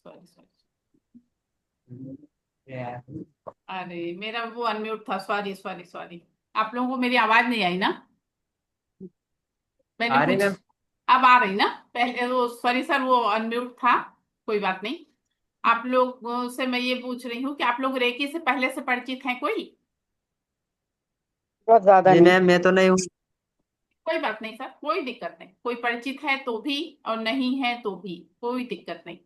Sorry sorry. अरे मेरा वो अनम्यूट था, सॉरी सॉरी सॉरी। आप लोगों को मेरी आवाज नहीं आई ना? मैंने आ रही पूछ, मैम। अब आ रही ना? पहले वो सॉरी सर, वो अनम्यूट था। कोई बात नहीं। आप लोग से मैं ये पूछ रही हूँ कि आप लोग रेकी से पहले से परिचित हैं कोई? बहुत ज्यादा जी नहीं। मैम, मैं तो नहीं हूँ। कोई बात नहीं सर, कोई दिक्कत नहीं। कोई परिचित है तो भी और नहीं है तो भी कोई दिक्कत नहीं।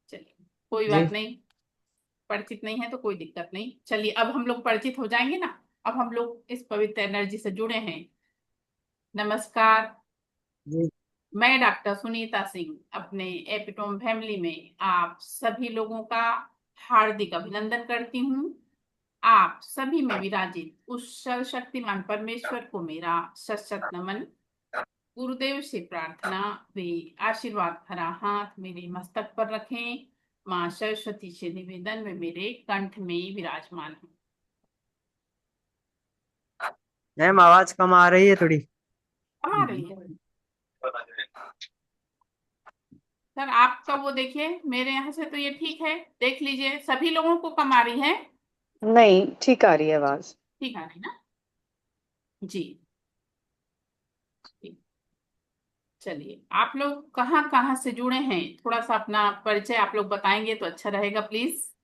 चलिए कोई जी। बात नहीं। परिचित नहीं है तो कोई दिक्कत नहीं। चलिए अब हम लोग परिचित हो जाएंगे ना। अब हम लोग इस पवित्र एनर्जी से जुड़े हैं। नमस्कार। जी। मैं डॉक्टर सुनीता सिंह अपने एपिटोम फैमिली में आप सभी लोगों का हार्दिक अभिनंदन करती हूँ। आप सभी में विराजित उस सर्वशक्तिमान परमेश्वर को मेरा सशक्त नमन। गुरुदेव से प्रार्थना, वे आशीर्वाद भरा हाथ मेरे मस्तक पर रखें। माँ सरस्वती से निवेदन वे मेरे कंठ में विराजमान है। मैम आवाज कम आ रही है थोड़ी। आ रही है सर, आपका वो देखिए, मेरे यहाँ से तो ये ठीक है। देख लीजिए, सभी लोगों को कम आ रही है? नहीं, ठीक आ रही है आवाज। ठीक आ रही ना? जी। ठीक। चलिए आप लोग कहाँ कहाँ से जुड़े हैं, थोड़ा सा अपना परिचय आप लोग बताएंगे तो अच्छा रहेगा प्लीज।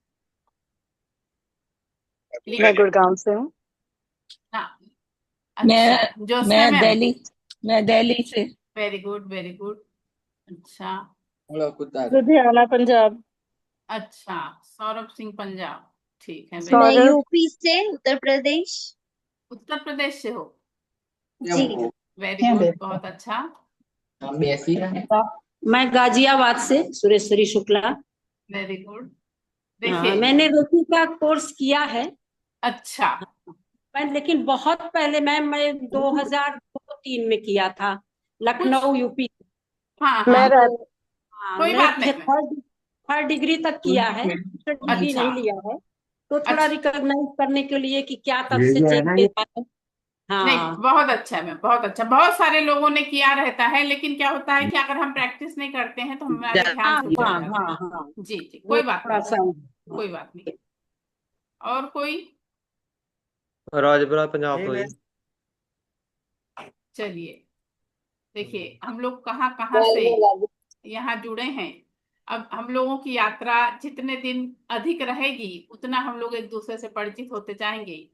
मैं गुड़गांव से हूँ। हाँ। मैं अच्छा, ज्योत्सना मैं मैम। दिल्ली मैं दिल्ली से। Very good very good. अच्छा। लुधियाना, पंजाब। अच्छा, सौरभ सिंह पंजाब। ठीक है, वेरी मैं गुड। सौरभ। यूपी से, उत्तर प्रदेश। उत्तर प्रदेश से हो? जी। वेरी गुड, बहुत अच्छा। मैं गाजियाबाद से सुरेश्वरी शुक्ला। Very good. हाँ, देखिए। मैंने रोटी का कोर्स किया है। अच्छा। मैं लेकिन बहुत पहले मैं 2002-3 में किया था, कुछ। लखनऊ यूपी। हाँ मैं हाँ। राज- हाँ, कोई मैं बात नहीं मैं। थर्ड थर्ड डिग्री तक किया है, मास्टर डिग्री अच्छा। नहीं लिया है। तो थोड़ा अच्छा। रिकॉग्नाइज करने के लिए कि क्या तब ये से जो है चेक ना किया ये। जाए। नहीं, हाँ। बहुत अच्छा है मैम, बहुत अच्छा। बहुत सारे लोगों ने किया रहता है, लेकिन क्या होता है कि अगर हम प्रैक्टिस नहीं करते हैं तो हमारे ध्यान हाँ छूट हाँ जाता है। हाँ हाँ। जी जी, वो कोई बात थोड़ा नहीं। सा। कोई बात नहीं। और कोई? राजपुरा पंजाब तो जी। चलिए, देखिए हम लोग कहाँ कहाँ से यहाँ जुड़े हैं। अब हम लोगों की यात्रा जितने दिन अधिक रहेगी उतना हम लोग एक दूसरे से परिचित होते जाएंगे।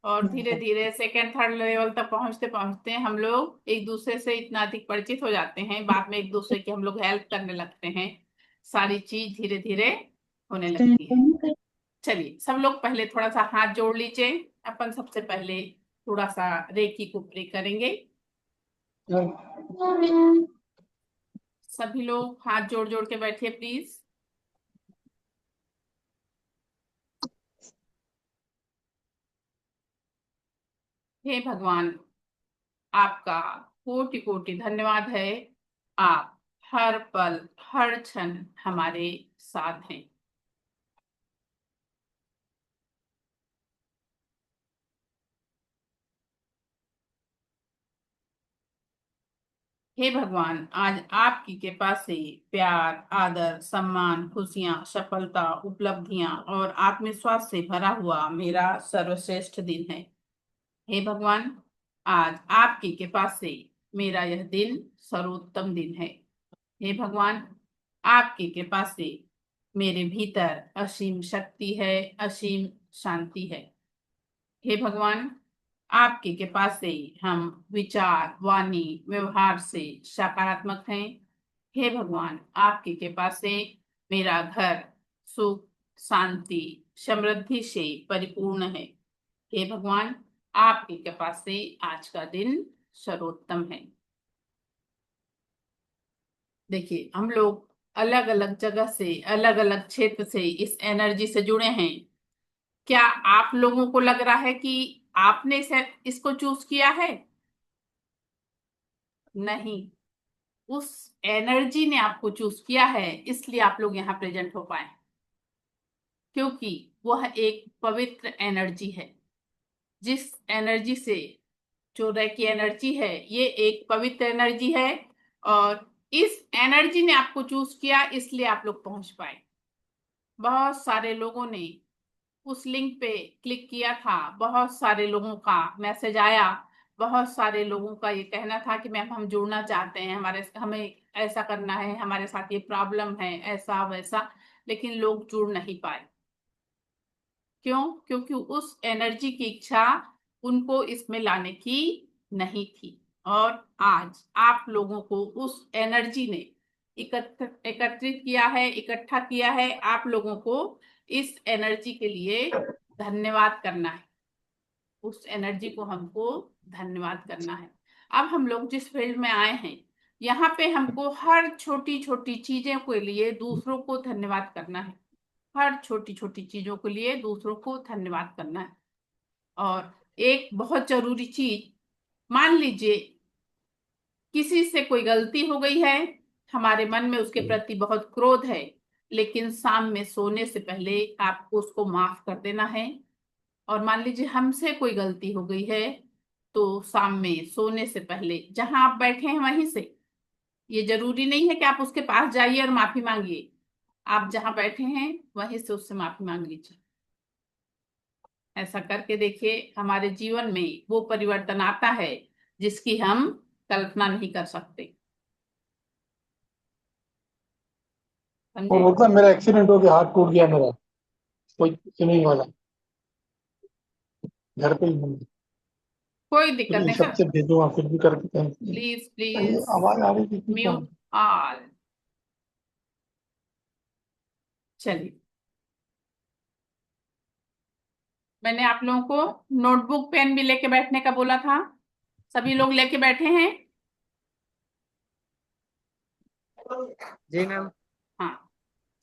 और धीरे धीरे सेकेंड थर्ड लेवल तक पहुंचते पहुंचते हम लोग एक दूसरे से इतना अधिक परिचित हो जाते हैं, बाद में एक दूसरे की हम लोग हेल्प करने लगते हैं। सारी चीज धीरे धीरे होने लगती है। चलिए सब लोग पहले थोड़ा सा हाथ जोड़ लीजिए। अपन सबसे पहले थोड़ा सा रेकी को प्रे करेंगे। सभी लोग हाथ जोड़ जोड़ के बैठिए प्लीज। हे भगवान, आपका कोटि कोटि धन्यवाद है। आप हर पल हर क्षण हमारे साथ हैं। हे भगवान, आज आपकी कृपा से प्यार, आदर, सम्मान, खुशियां, सफलता, उपलब्धियां और आत्मविश्वास से भरा हुआ मेरा सर्वश्रेष्ठ दिन है। हे भगवान, आज आपकी कृपा से मेरा यह दिन सर्वोत्तम दिन है। हे भगवान, आपकी कृपा से मेरे भीतर असीम शक्ति है, असीम शांति है। हे भगवान, आपकी कृपा से हम विचार, वाणी, व्यवहार से सकारात्मक हैं। हे भगवान, आपकी कृपा से मेरा घर सुख, शांति, समृद्धि से परिपूर्ण है। हे भगवान, आपकी कृपा से आज का दिन सर्वोत्तम है। देखिए हम लोग अलग अलग जगह से, अलग अलग क्षेत्र से इस एनर्जी से जुड़े हैं। क्या आप लोगों को लग रहा है कि आपने इसको चूज किया है? नहीं, उस एनर्जी ने आपको चूज किया है, इसलिए आप लोग यहाँ प्रेजेंट हो पाए। क्योंकि वह एक पवित्र एनर्जी है। जिस एनर्जी से, जो रेकी एनर्जी है, ये एक पवित्र एनर्जी है। और इस एनर्जी ने आपको चूज किया, इसलिए आप लोग पहुंच पाए। बहुत सारे लोगों ने उस लिंक पे क्लिक किया था, बहुत सारे लोगों का मैसेज आया, बहुत सारे लोगों का ये कहना था कि मैम हम जुड़ना चाहते हैं, हमें ऐसा करना है, हमारे साथ ये प्रॉब्लम है, ऐसा वैसा, लेकिन लोग जुड़ नहीं पाए। क्यों? क्योंकि उस एनर्जी की इच्छा उनको इसमें लाने की नहीं थी। और आज आप लोगों को उस एनर्जी ने एकत्रित किया है, इकट्ठा किया है। आप लोगों को इस एनर्जी के लिए धन्यवाद करना है, उस एनर्जी को हमको धन्यवाद करना है। अब हम लोग जिस फील्ड में आए हैं, यहाँ पे हमको हर छोटी छोटी चीजों के लिए दूसरों को धन्यवाद करना है, हर छोटी छोटी चीजों के लिए दूसरों को धन्यवाद करना है। और एक बहुत जरूरी चीज, मान लीजिए किसी से कोई गलती हो गई है, हमारे मन में उसके प्रति बहुत क्रोध है, लेकिन शाम में सोने से पहले आपको उसको माफ कर देना है। और मान लीजिए हमसे कोई गलती हो गई है, तो शाम में सोने से पहले जहां आप बैठे हैं वहीं से, ये जरूरी नहीं है कि आप उसके पास जाइए और माफी मांगिए, आप जहां बैठे हैं वहीं से उससे माफी मांग लीजिए। ऐसा करके देखिए, हमारे जीवन में वो परिवर्तन आता है जिसकी हम कल्पना नहीं कर सकते। वो समझे? बोलता मेरा एक्सीडेंट हो गया, हाथ टूट गया मेरा, कोई सुनने वाला, घर पे ही हूँ। कोई दिक्कत नहीं सर। सबसे भेजो, फिर भी करके प्लीज प्लीज आवाज आ रही थी कि क्या? Mute all. चलिए, मैंने आप लोगों को नोटबुक पेन भी लेके बैठने का बोला था, सभी लोग लेके बैठे हैं? जी मैम। हाँ।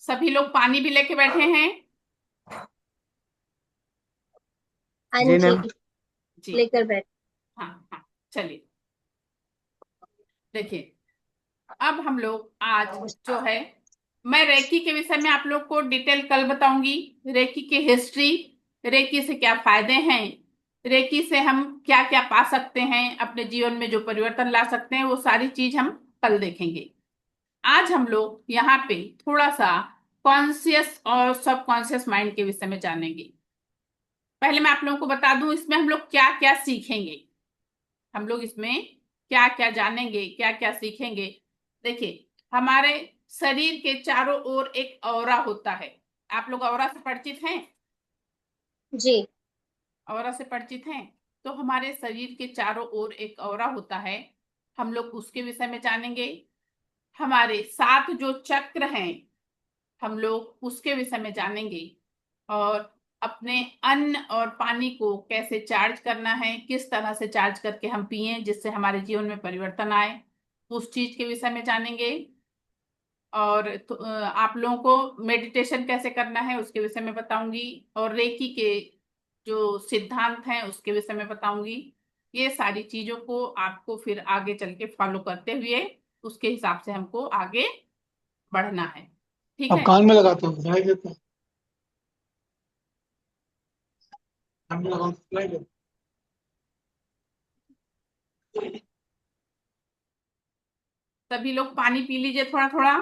सभी लोग पानी भी लेके बैठे हैं? हाँ जी जी, मैम। जी। लेकर बैठ। हाँ हाँ, चलिए देखिए, अब हम लोग आज जो है, मैं रेकी के विषय में आप लोग को डिटेल कल बताऊंगी। रेकी की हिस्ट्री, रेकी से क्या फायदे हैं, रेकी से हम क्या क्या पा सकते हैं, अपने जीवन में जो परिवर्तन ला सकते हैं, वो सारी चीज हम कल देखेंगे। आज हम लोग यहाँ पे थोड़ा सा कॉन्शियस और सबकॉन्शियस माइंड के विषय में जानेंगे। पहले मैं आप लोगों को बता दूं, इसमें हम लोग क्या क्या सीखेंगे, हम लोग इसमें क्या क्या जानेंगे, क्या क्या सीखेंगे। देखिए, हमारे शरीर के चारों ओर एक ऑरा होता है। आप लोग ऑरा से परिचित हैं? जी। ऑरा से परिचित हैं? तो हमारे शरीर के चारों ओर एक ऑरा होता है, हम लोग उसके विषय में जानेंगे। हमारे 7 जो चक्र हैं, हम लोग उसके विषय में जानेंगे। और अपने अन्न और पानी को कैसे चार्ज करना है, किस तरह से चार्ज करके हम पिएं जिससे हमारे जीवन में परिवर्तन आए, उस चीज के विषय में जानेंगे। और आप लोगों को मेडिटेशन कैसे करना है उसके विषय में बताऊंगी, और रेकी के जो सिद्धांत हैं उसके विषय में बताऊंगी। ये सारी चीजों को आपको फिर आगे चल के फॉलो करते हुए उसके हिसाब से हमको आगे बढ़ना है। ठीक अब है? कान में लगाता हूँ, सुनाई देता है। कान में लगाऊं तो सुनाई देता सभी लोग पानी पी लीजिए थोड़ा थोड़ा।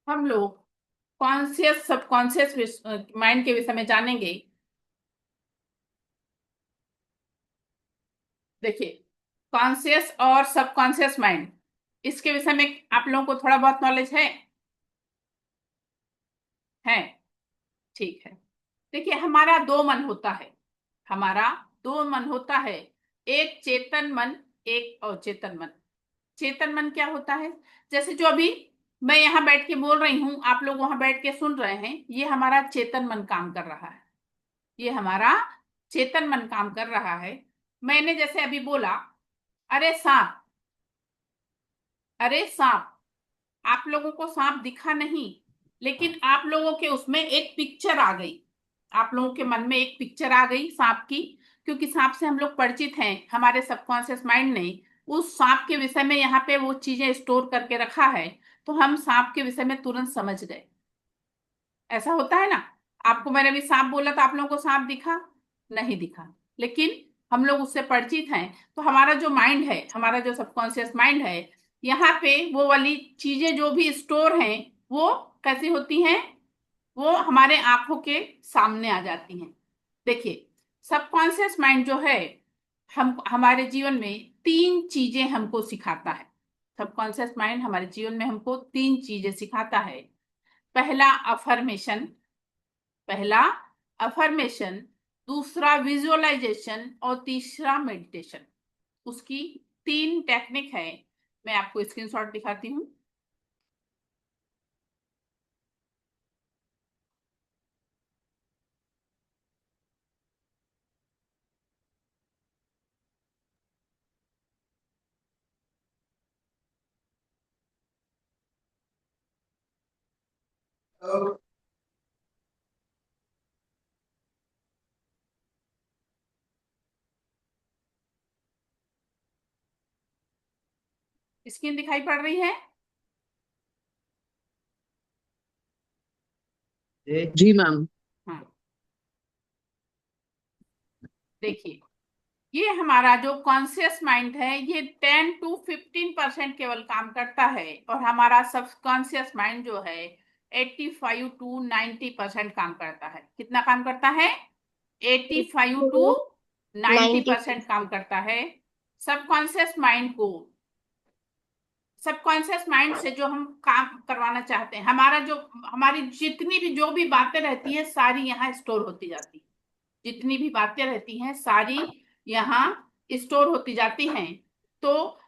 हम लोग कॉन्शियस सबकॉन्शियस माइंड के विषय में जानेंगे। देखिए, कॉन्शियस और सबकॉन्शियस माइंड, इसके विषय में आप लोगों को थोड़ा बहुत नॉलेज है? ठीक है। देखिए, हमारा दो मन होता है, हमारा दो मन होता है, एक चेतन मन, एक अचेतन मन। चेतन मन क्या होता है? जैसे जो अभी मैं यहाँ बैठ के बोल रही हूँ, आप लोग वहां बैठ के सुन रहे हैं, ये हमारा चेतन मन काम कर रहा है, ये हमारा चेतन मन काम कर रहा है। मैंने जैसे अभी बोला, अरे सांप, अरे सांप, आप लोगों को सांप दिखा नहीं, लेकिन आप लोगों के उसमें एक पिक्चर आ गई, आप लोगों के मन में एक पिक्चर आ गई सांप की, क्योंकि सांप से हम लोग परिचित हैं, हमारे सबकॉन्शियस माइंड ने उस सांप के विषय में यहाँ पे वो चीजें स्टोर करके रखा है, तो हम सांप के विषय में तुरंत समझ गए। ऐसा होता है ना। आपको मैंने अभी सांप बोला तो आप लोगों को सांप दिखा नहीं दिखा, लेकिन हम लोग उससे परिचित हैं। तो हमारा जो माइंड है, हमारा जो सबकॉन्शियस माइंड है, यहाँ पे वो वाली चीजें जो भी स्टोर हैं वो कैसी होती हैं, वो हमारे आंखों के सामने आ जाती हैं। देखिए, सबकॉन्शियस माइंड जो है, हम हमारे जीवन में तीन चीजें हमको सिखाता है। सबकॉन्शियस माइंड हमारे जीवन में हमको तीन चीजें सिखाता है। पहला अफर्मेशन, दूसरा विजुअलाइजेशन और तीसरा मेडिटेशन। उसकी तीन टेक्निक है, मैं आपको स्क्रीनशॉट दिखाती हूँ। स्क्रीन दिखाई पड़ रही है? जी मैम। हाँ, देखिए, ये हमारा जो कॉन्शियस माइंड है ये 10 to 15% केवल काम करता है, और हमारा सबकॉन्शियस माइंड जो है 85 to 90% काम करता है। कितना काम करता है? 85 to 90% काम करता है। सबकॉन्शियस माइंड को, सबकॉन्शियस माइंड से जो हम काम करवाना चाहते हैं, हमारा जो, हमारी जितनी भी जो भी बातें रहती है सारी यहाँ स्टोर होती जाती है। जितनी भी बातें रहती हैं सारी यहाँ स्टोर होती जाती हैं। तो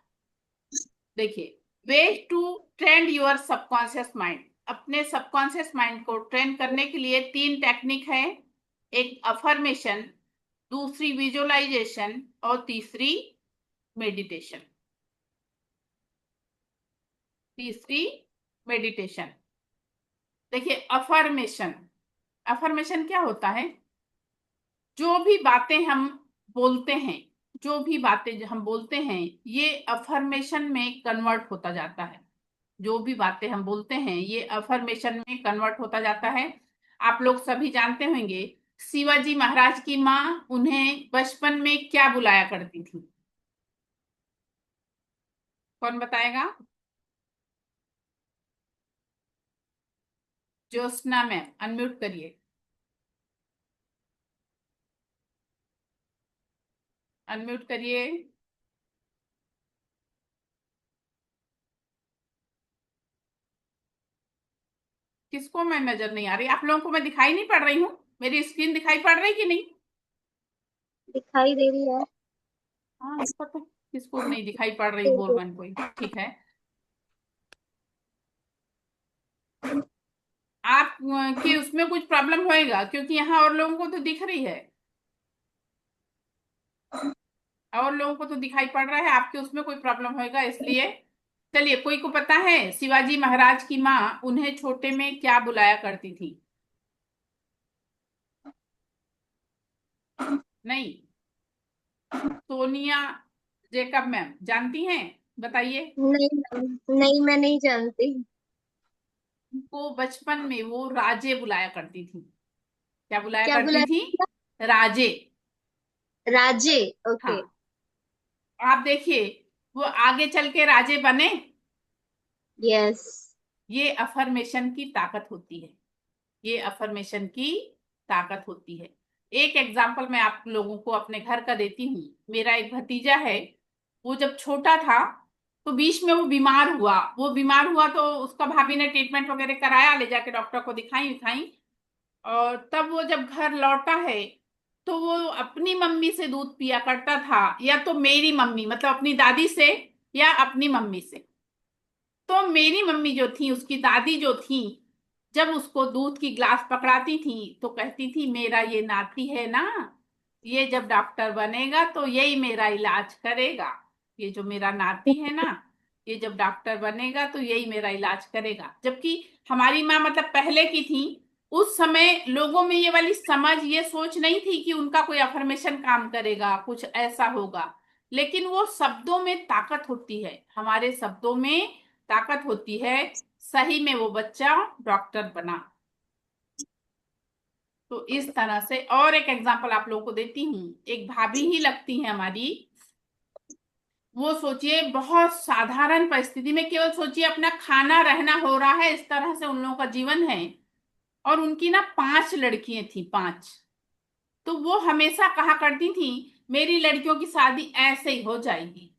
देखिए, way to train your subconscious mind, अपने सबकॉन्शियस माइंड को ट्रेन करने के लिए तीन टेक्निक है। एक अफर्मेशन, दूसरी विजुअलाइजेशन और तीसरी मेडिटेशन। देखिए, अफर्मेशन, अफर्मेशन क्या होता है? जो भी बातें हम बोलते हैं, जो भी बातें हम बोलते हैं ये अफर्मेशन में कन्वर्ट होता जाता है। जो भी बातें हम बोलते हैं ये अफर्मेशन में कन्वर्ट होता जाता है। आप लोग सभी जानते होंगे, शिवाजी महाराज की माँ उन्हें बचपन में क्या बुलाया करती थी? कौन बताएगा? ज्योत्सना मैम, अनम्यूट करिए, अनम्यूट करिए। किसको मैं नजर नहीं आ रही? आप लोगों को मैं दिखाई नहीं पड़ रही हूँ? मेरी स्क्रीन दिखाई पड़ रही कि नहीं? दिखाई दे रही है। हाँ, पता किसको नहीं दिखाई पड़ रही, बोल बन कोई, ठीक है। आप कि उसमें कुछ प्रॉब्लम होएगा, क्योंकि यहाँ और लोगों को तो दिख रही है, और लोगों को तो दिखाई पड़ रहा है, आपके उसमें कोई प्रॉब्लम होएगा इसलिए। चलिए, कोई को पता है शिवाजी महाराज की माँ उन्हें छोटे में क्या बुलाया करती थी? नहीं? सोनिया जेकब मैम जानती हैं? बताइए। नहीं नहीं, मैं नहीं जानती। उनको बचपन में वो राजे बुलाया करती थी। क्या बुलाया क्या करती बोला? थी? राजे। राजे। हाँ, ओके। आप देखिए, वो आगे चल के राजे बने। यस। ये अफर्मेशन की ताकत होती है, ये अफर्मेशन की ताकत होती है। एक एग्जाम्पल मैं आप लोगों को अपने घर का देती हूँ। मेरा एक भतीजा है, वो जब छोटा था तो बीच में वो बीमार हुआ तो उसका भाभी ने ट्रीटमेंट वगैरह कराया, ले जाके डॉक्टर को दिखाई, और तब वो जब घर लौटा है तो वो अपनी मम्मी से दूध पिया करता था, या तो मेरी मम्मी मतलब अपनी दादी से, या अपनी मम्मी से। तो मेरी मम्मी जो थी, उसकी दादी जो थी, जब उसको दूध की ग्लास पकड़ाती थी तो कहती थी, मेरा ये नाती है ना, ये जब डॉक्टर बनेगा तो यही मेरा इलाज करेगा। ये जो मेरा नाती है ना, ये जब डॉक्टर बनेगा तो यही मेरा इलाज करेगा। जबकि हमारी माँ मतलब पहले की थी, उस समय लोगों में ये वाली समझ, ये सोच नहीं थी कि उनका कोई अफर्मेशन काम करेगा, कुछ ऐसा होगा। लेकिन वो शब्दों में ताकत होती है, हमारे शब्दों में ताकत होती है। सही में वो बच्चा डॉक्टर बना। तो इस तरह से और एक एग्जांपल आप लोगों को देती हूँ। एक भाभी ही लगती है हमारी, वो सोचिए बहुत साधारण परिस्थिति में, केवल सोचिए अपना खाना रहना हो रहा है, इस तरह से उन लोगों का जीवन है। और उनकी ना 5 लड़कियां थी, 5। तो वो हमेशा कहा करती थी मेरी लड़कियों की शादी ऐसे ही हो जाएगी,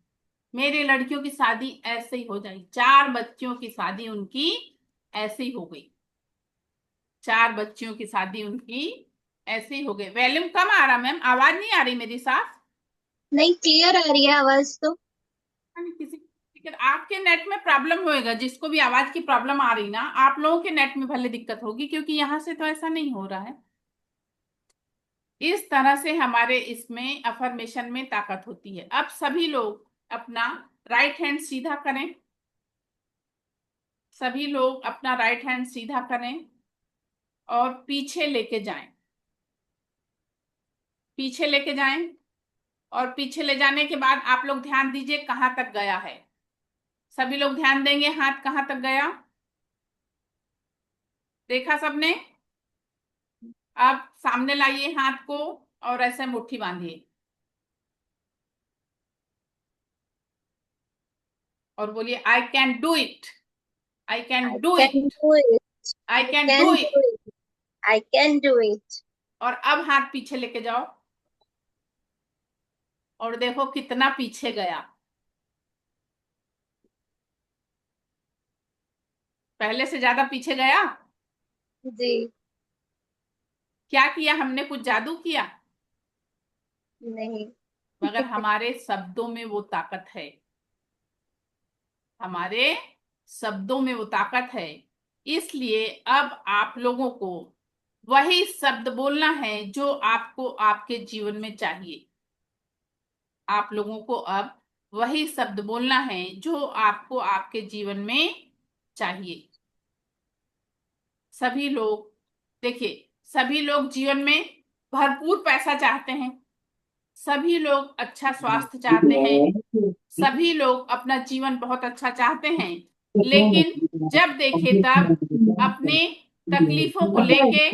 मेरी लड़कियों की शादी ऐसे ही हो जाएगी। 4 बच्चियों की शादी उनकी ऐसे ही हो गई। 4 बच्चियों की शादी उनकी ऐसे ही हो गई। वॉल्यूम कम आ रहा मैम, आवाज नहीं आ रही मेरी साफ? नहीं, क्लियर आ रही है आवाज तो। किसी आपके नेट में प्रॉब्लम होएगा, जिसको भी आवाज की प्रॉब्लम आ रही ना, आप लोगों के नेट में भले दिक्कत होगी, क्योंकि यहाँ से तो ऐसा नहीं हो रहा है। इस तरह से हमारे इसमें अफर्मेशन में ताकत होती है। अब सभी लोग अपना राइट हैंड सीधा करें, सभी लोग अपना राइट हैंड सीधा करें और पीछे लेके जाएं, पीछे लेके जाएं। और पीछे ले जाने के बाद आप लोग ध्यान दीजिए कहां तक गया है। सभी लोग ध्यान देंगे, हाथ कहां तक गया, देखा सबने? अब सामने लाइए हाथ को और ऐसे मुट्ठी बांधिए और बोलिए I can do it, I can I do can it, do it. I I can can do do it. it. I can do it. और अब हाथ पीछे लेके जाओ और देखो कितना पीछे गया। पहले से ज्यादा पीछे गया। जी। क्या किया हमने? कुछ जादू किया? नहीं। मगर हमारे शब्दों में वो ताकत है, हमारे शब्दों में वो ताकत है। इसलिए अब आप लोगों को वही शब्द बोलना है जो आपको आपके जीवन में चाहिए। आप लोगों को अब वही शब्द बोलना है जो आपको आपके जीवन में चाहिए। सभी लोग देखिए, सभी लोग जीवन में भरपूर पैसा चाहते हैं, सभी लोग अच्छा स्वास्थ्य चाहते हैं, सभी लोग अपना जीवन बहुत अच्छा चाहते हैं। लेकिन जब देखे तब अपने तकलीफों को लेके,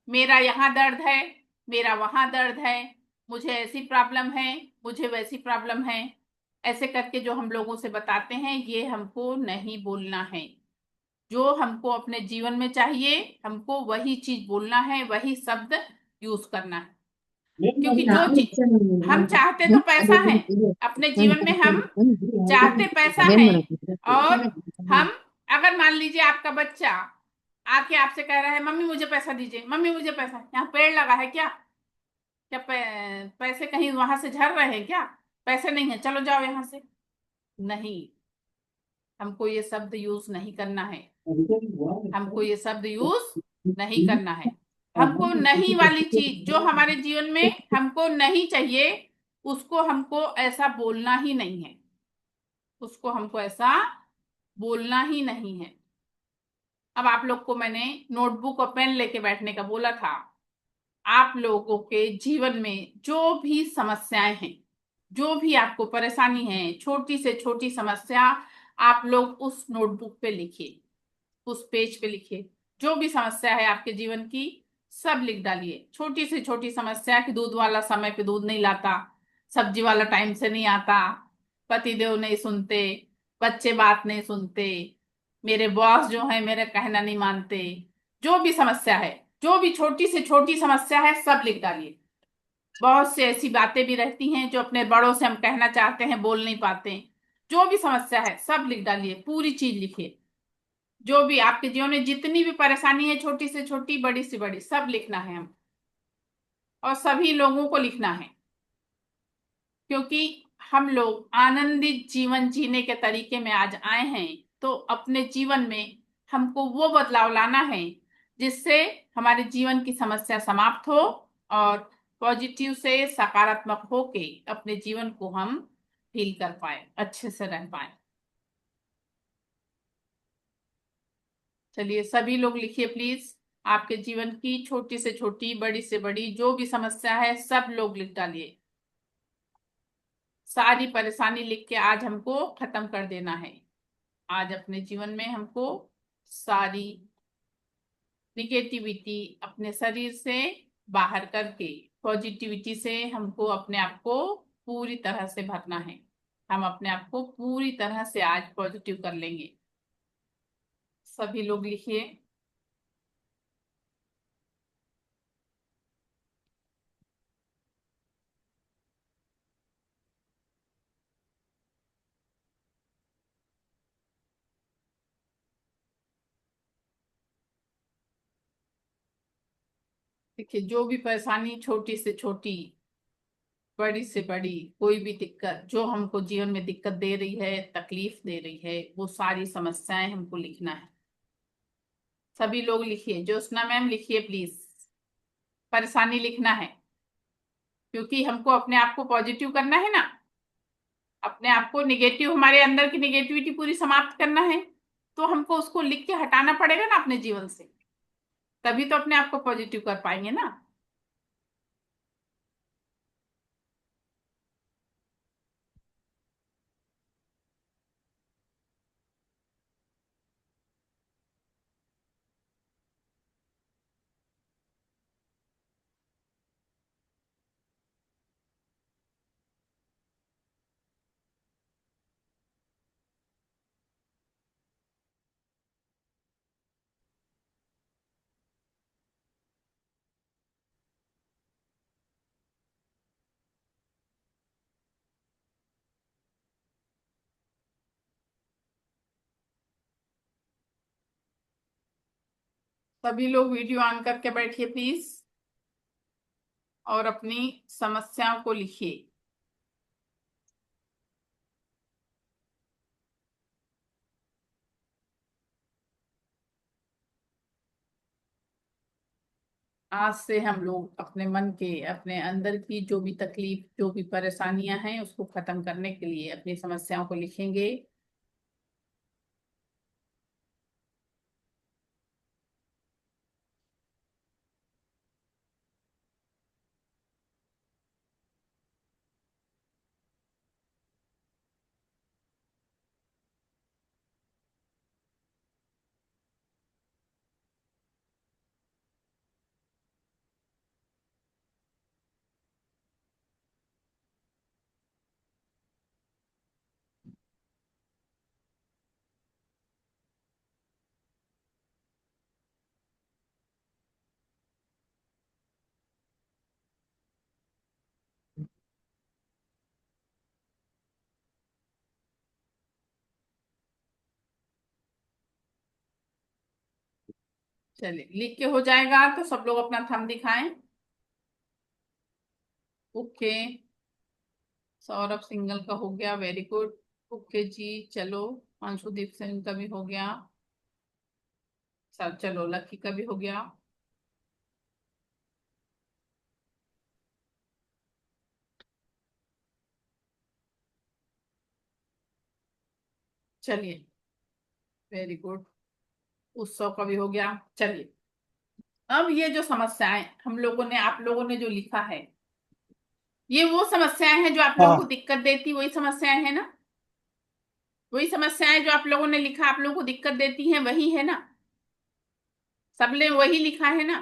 मेरा यहाँ दर्द है, मेरा वहां दर्द है, मुझे ऐसी प्रॉब्लम है, मुझे वैसी प्रॉब्लम है, ऐसे करके जो हम लोगों से बताते हैं, ये हमको नहीं बोलना है। जो हमको अपने जीवन में चाहिए, हमको वही चीज बोलना है, वही शब्द यूज करना है। क्योंकि जो चीज हम चाहते तो पैसा है, अपने जीवन में हम चाहते पैसा है। और हम, अगर मान लीजिए आपका बच्चा आके आपसे कह रहा है मम्मी मुझे पैसा दीजिए, मम्मी मुझे पैसा, यहाँ पेड़ लगा है क्या? क्या पैसे कहीं वहां से झड़ रहे हैं क्या? पैसे नहीं है, चलो जाओ यहाँ से। नहीं, हमको ये शब्द यूज नहीं करना है, हमको ये शब्द यूज नहीं करना है। हमको नहीं वाली चीज जो हमारे जीवन में हमको नहीं चाहिए, उसको हमको ऐसा बोलना ही नहीं है, उसको हमको ऐसा बोलना ही नहीं है। अब आप लोग को मैंने नोटबुक और पेन लेके बैठने का बोला था। आप लोगों के जीवन में जो भी समस्याएं हैं, जो भी आपको परेशानी है, छोटी से छोटी समस्या, आप लोग उस नोटबुक पे लिखिए, उस पेज पे लिखिए। जो भी समस्या है आपके जीवन की, सब लिख डालिए। छोटी से छोटी समस्या कि दूध वाला समय पे दूध नहीं लाता, सब्जी वाला टाइम से नहीं आता, पतिदेव नहीं सुनते, बच्चे बात नहीं सुनते, मेरे बॉस जो है मेरा कहना नहीं मानते, जो भी समस्या है, जो भी छोटी से छोटी समस्या है, सब लिख डालिए। बहुत से ऐसी बातें भी रहती हैं जो अपने बड़ों से हम कहना चाहते हैं, बोल नहीं पाते। जो भी समस्या है सब लिख डालिए, पूरी चीज लिखिए। जो भी आपके जीवन में जितनी भी परेशानी है, छोटी से छोटी, बड़ी से बड़ी, सब लिखना है हम, और सभी लोगों को लिखना है। क्योंकि हम लोग आनंदित जीवन जीने के तरीके में आज आए हैं, तो अपने जीवन में हमको वो बदलाव लाना है जिससे हमारे जीवन की समस्या समाप्त हो और पॉजिटिव से सकारात्मक होके अपने जीवन को हम फील कर पाए, अच्छे से रह पाए। चलिए सभी लोग लिखिए प्लीज। आपके जीवन की छोटी से छोटी, बड़ी से बड़ी जो भी समस्या है सब लोग लिख डालिए। सारी परेशानी लिख के आज हमको खत्म कर देना है। आज अपने जीवन में हमको सारी निगेटिविटी अपने शरीर से बाहर करके पॉजिटिविटी से हमको अपने आप को पूरी तरह से भरना है। हम अपने आप को पूरी तरह से आज पॉजिटिव कर लेंगे। सभी लोग लिखिए। देखिए, जो भी परेशानी, छोटी से छोटी, बड़ी से बड़ी, कोई भी दिक्कत जो हमको जीवन में दिक्कत दे रही है, तकलीफ दे रही है, वो सारी समस्याएं हमको लिखना है। सभी लोग लिखिए। ज्योत्सना मैम लिखिए प्लीज। परेशानी लिखना है, क्योंकि हमको अपने आप को पॉजिटिव करना है ना। अपने आप को निगेटिव, हमारे अंदर की निगेटिविटी पूरी समाप्त करना है, तो हमको उसको लिख के हटाना पड़ेगा ना अपने जीवन से। तभी तो अपने आप को पॉजिटिव कर पाएंगे ना। सभी लोग वीडियो ऑन करके बैठिए प्लीज, और अपनी समस्याओं को लिखिए। आज से हम लोग अपने मन के, अपने अंदर की जो भी तकलीफ, जो भी परेशानियां हैं, उसको खत्म करने के लिए अपनी समस्याओं को लिखेंगे। चलिए, लिख के हो जाएगा तो सब लोग अपना थंब दिखाएं। ओके, सौरभ सिंगल का हो गया, वेरी गुड। ओके जी, चलो अंशुदीप सिंह का भी हो गया। सब, चलो लकी का भी हो गया। चलिए, वेरी गुड। उत्सव का भी हो गया। चलिए, अब ये जो समस्याएं हम लोगों ने, आप लोगों ने जो लिखा है, ये वो समस्याएं हैं जो आप लोगों को हाँ दिक्कत देती, वही समस्याएं हैं ना। वही समस्याएं जो आप लोगों ने लिखा, आप लोगों को दिक्कत देती हैं, वही है ना। सबने वही लिखा है ना।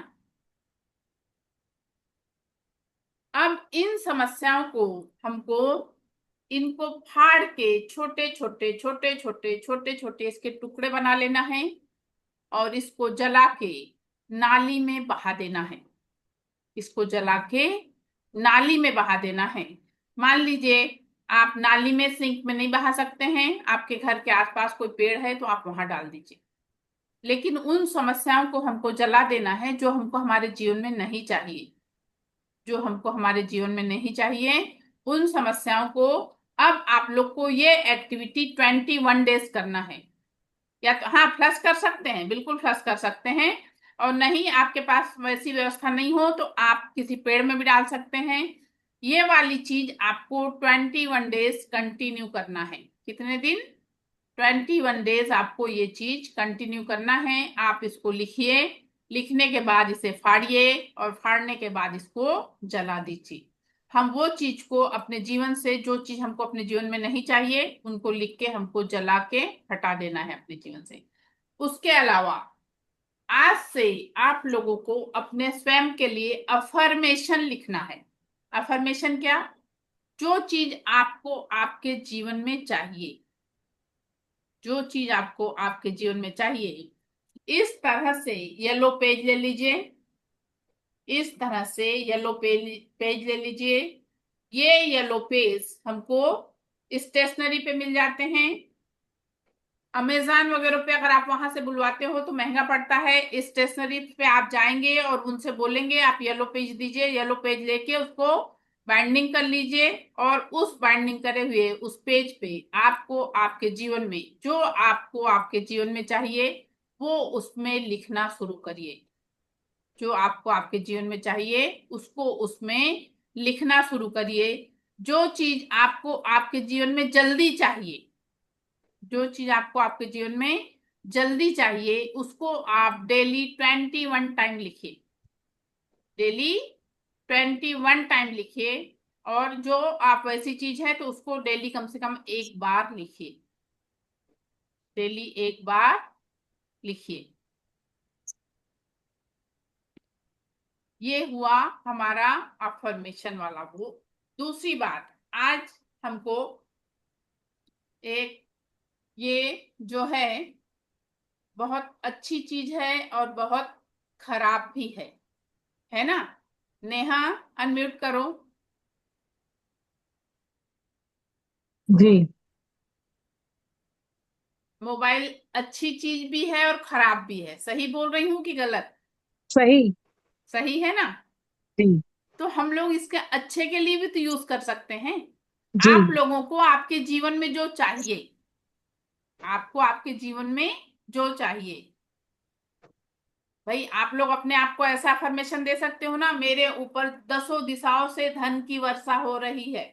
अब इन समस्याओं को हमको, इनको फाड़ के छोटे छोटे छोटे छोटे छोटे छोटे इसके टुकड़े बना लेना है, और इसको जला के नाली में बहा देना है। इसको जला के नाली में बहा देना है। मान लीजिए आप नाली में, सिंक में नहीं बहा सकते हैं, आपके घर के आसपास कोई पेड़ है तो आप वहां डाल दीजिए। लेकिन उन समस्याओं को हमको जला देना है जो हमको हमारे जीवन में नहीं चाहिए, जो हमको हमारे जीवन में नहीं चाहिए, उन समस्याओं को। अब आप लोग को ये एक्टिविटी 21 डेज करना है। या तो हाँ, फ्लश कर सकते हैं, बिल्कुल फ्लश कर सकते हैं, और नहीं आपके पास वैसी व्यवस्था नहीं हो तो आप किसी पेड़ में भी डाल सकते हैं। ये वाली चीज आपको 21 डेज कंटिन्यू करना है। कितने दिन? 21 डेज आपको ये चीज कंटिन्यू करना है। आप इसको लिखिए। लिखने के बाद इसे फाड़िए और फाड़ने के बाद इसको जला दीजिए। हम वो चीज को अपने जीवन से, जो चीज हमको अपने जीवन में नहीं चाहिए, उनको लिख के हमको जला के हटा देना है अपने जीवन से। उसके अलावा आज से आप लोगों को अपने स्वयं के लिए अफर्मेशन लिखना है। अफर्मेशन क्या? जो चीज आपको आपके जीवन में चाहिए, जो चीज आपको आपके जीवन में चाहिए। इस तरह से येलो पेज ले लीजिए, इस तरह से येलो पेज पेज ले लीजिए। ये येलो पेज हमको स्टेशनरी पे मिल जाते हैं। अमेजन वगैरह पे अगर आप वहां से बुलवाते हो तो महंगा पड़ता है। स्टेशनरी पे आप जाएंगे और उनसे बोलेंगे आप येलो पेज दीजिए, येलो पेज लेके उसको बाइंडिंग कर लीजिए और उस बाइंडिंग करे हुए उस पेज पे आपको आपके जीवन में जो आपको आपके जीवन में चाहिए वो उसमें लिखना शुरू करिए। जो आपको आपके जीवन में चाहिए उसको उसमें लिखना शुरू करिए। जो चीज आपको आपके जीवन में जल्दी चाहिए, जो चीज आपको आपके जीवन में जल्दी चाहिए उसको आप डेली 21 टाइम लिखिए। डेली 21 टाइम लिखिए। और जो आप वैसी चीज है तो उसको डेली कम से कम एक बार लिखिए। डेली एक बार लिखिए। ये हुआ हमारा अफर्मेशन वाला वो। दूसरी बात, आज हमको एक, ये जो है बहुत अच्छी चीज है और बहुत खराब भी है ना? नेहा, अनम्यूट करो। जी। मोबाइल अच्छी चीज भी है और खराब भी है, सही बोल रही हूँ कि गलत? सही। सही है ना? जी। तो हम लोग इसके अच्छे के लिए भी तो यूज कर सकते हैं। जी। आप लोगों को आपके जीवन में जो चाहिए, आपको आपके जीवन में जो चाहिए, भाई आप लोग अपने आप को ऐसा अफर्मेशन दे सकते हो ना, मेरे ऊपर दसों दिशाओं से धन की वर्षा हो रही है।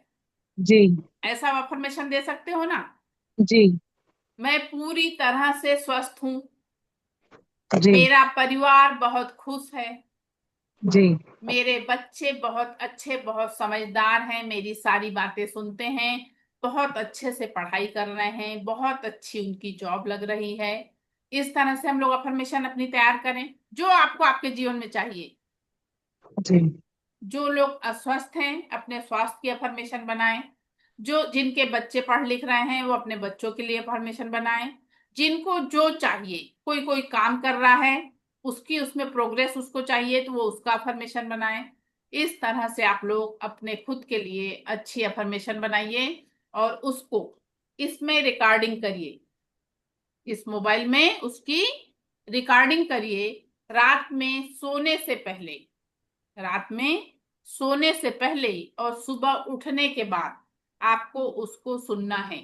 जी। ऐसा अफर्मेशन दे सकते हो ना? जी। मैं पूरी तरह से स्वस्थ हूँ। जी। मेरा परिवार बहुत खुश है। जी। मेरे बच्चे बहुत अच्छे, बहुत समझदार हैं, मेरी सारी बातें सुनते हैं, बहुत अच्छे से पढ़ाई कर रहे हैं, बहुत अच्छी उनकी जॉब लग रही है। इस तरह से हम लोग अफर्मेशन अपनी तैयार करें जो आपको आपके जीवन में चाहिए। जी। जो लोग अस्वस्थ हैं अपने स्वास्थ्य की अफर्मेशन बनाएं। जो जिनके बच्चे पढ़ लिख रहे हैं वो अपने बच्चों के लिए अफर्मेशन बनाएं। जिनको जो चाहिए, कोई कोई काम कर रहा है उसकी उसमें प्रोग्रेस उसको चाहिए तो वो उसका अफर्मेशन बनाएं। इस तरह से आप लोग अपने खुद के लिए अच्छी अफर्मेशन बनाइए और उसको इसमें रिकॉर्डिंग करिए। इस मोबाइल में उसकी रिकॉर्डिंग करिए। रात में सोने से पहले, रात में सोने से पहले और सुबह उठने के बाद आपको उसको सुनना है।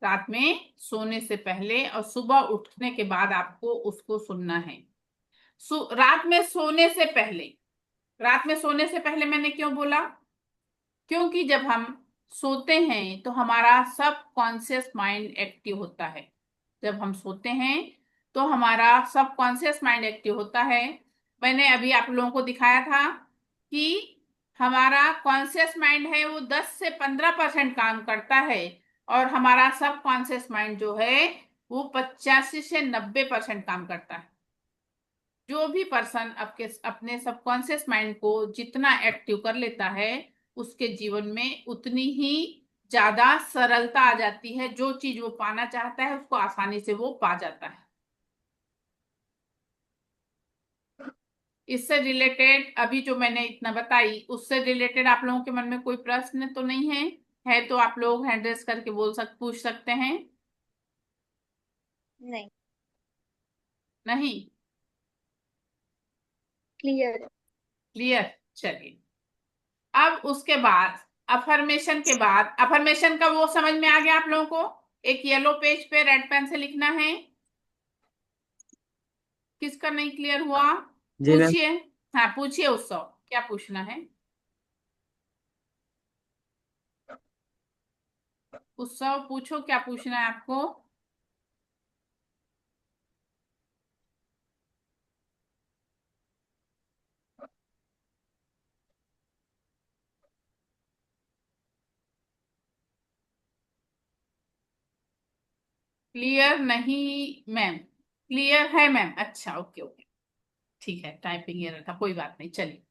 रात में सोने से पहले और सुबह उठने के बाद आपको उसको सुनना है। रात में सोने से पहले, रात में सोने से पहले मैंने क्यों बोला? क्योंकि जब हम सोते हैं तो हमारा सब कॉन्शियस माइंड एक्टिव होता है। जब हम सोते हैं तो हमारा सब कॉन्शियस माइंड एक्टिव होता है। मैंने अभी आप लोगों को दिखाया था कि हमारा कॉन्शियस माइंड है वो 10 से 15% काम करता है और हमारा सब कॉन्शियस माइंड जो है वो 85 से 90% काम करता है। जो भी पर्सन आपके अपने सबकॉन्शियस माइंड को जितना एक्टिव कर लेता है उसके जीवन में उतनी ही ज्यादा सरलता आ जाती है। जो चीज वो पाना चाहता है उसको आसानी से वो पा जाता है। इससे रिलेटेड अभी जो मैंने इतना बताई उससे रिलेटेड आप लोगों के मन में कोई प्रश्न तो नहीं है तो आप लोग हैंड रेस करके पूछ सकते हैं। नहीं। नहीं? क्लियर। क्लियर? चलिए, अब उसके बाद अफर्मेशन के बाद, अफर्मेशन का वो समझ में आ गया आप लोगों को? एक येलो पेज पे रेड पेन से लिखना है। किसका नहीं क्लियर हुआ? जी मैम। पूछिए। हाँ पूछिए उत्सव, क्या पूछना है? उत्सव पूछो, क्या पूछना है आपको? क्लियर नहीं मैम, क्लियर है मैम। अच्छा ओके ओके, ठीक है, टाइपिंग एरर था, कोई बात नहीं। चलिए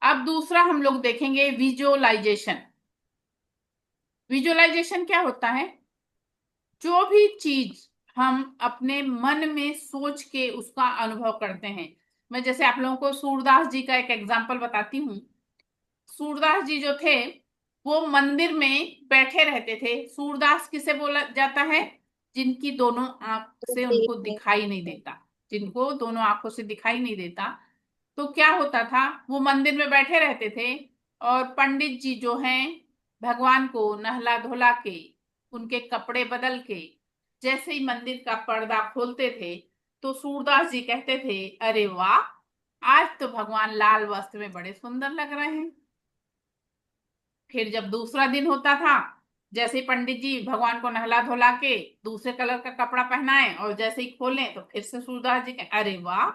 अब दूसरा हम लोग देखेंगे विजुअलाइजेशन। विजुअलाइजेशन क्या होता है? जो भी चीज हम अपने मन में सोच के उसका अनुभव करते हैं। मैं जैसे आप लोगों को सूरदास जी का एक एग्जाम्पल बताती हूँ। सूरदास जी जो थे वो मंदिर में बैठे रहते थे। सूरदास किसे बोला जाता है? जिनकी दोनों आंख से उनको देखने दिखाई नहीं देता, जिनको दोनों आंखों से दिखाई नहीं देता। तो क्या होता था, वो मंदिर में बैठे रहते थे और पंडित जी जो हैं भगवान को नहला धुला के, उनके कपड़े बदल के, जैसे ही मंदिर का पर्दा खोलते थे तो सूरदास जी कहते थे, अरे वाह, आज तो भगवान लाल वस्त्र में बड़े सुंदर लग रहे हैं। फिर जब दूसरा दिन होता था, जैसे ही पंडित जी भगवान को नहला धुला के दूसरे कलर का कपड़ा पहनाए और जैसे ही खोले तो फिर से सूरदास जी कहे, अरे वाह,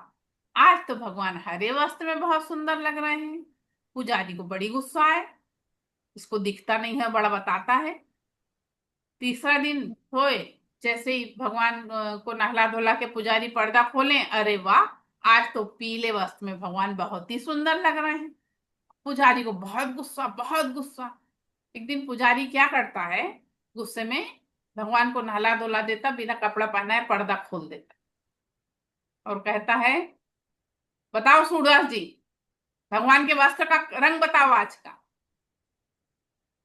आज तो भगवान हरे वस्त्र में बहुत सुंदर लग रहे हैं। पुजारी को बड़ी गुस्सा है, इसको दिखता नहीं है, बड़ा बताता है। तीसरा दिन होए, जैसे ही भगवान को नहला धुला के पुजारी पर्दा खोले, अरे वाह, आज तो पीले वस्त्र में भगवान बहुत ही सुंदर लग रहे हैं। पुजारी को बहुत गुस्सा, बहुत गुस्सा। एक दिन पुजारी क्या करता है, गुस्से में भगवान को नहला धुला देता, बिना कपड़ा पहनाए पर्दा खोल देता और कहता है, बताओ सूरदास जी, भगवान के वस्त्र का रंग बताओ आज का।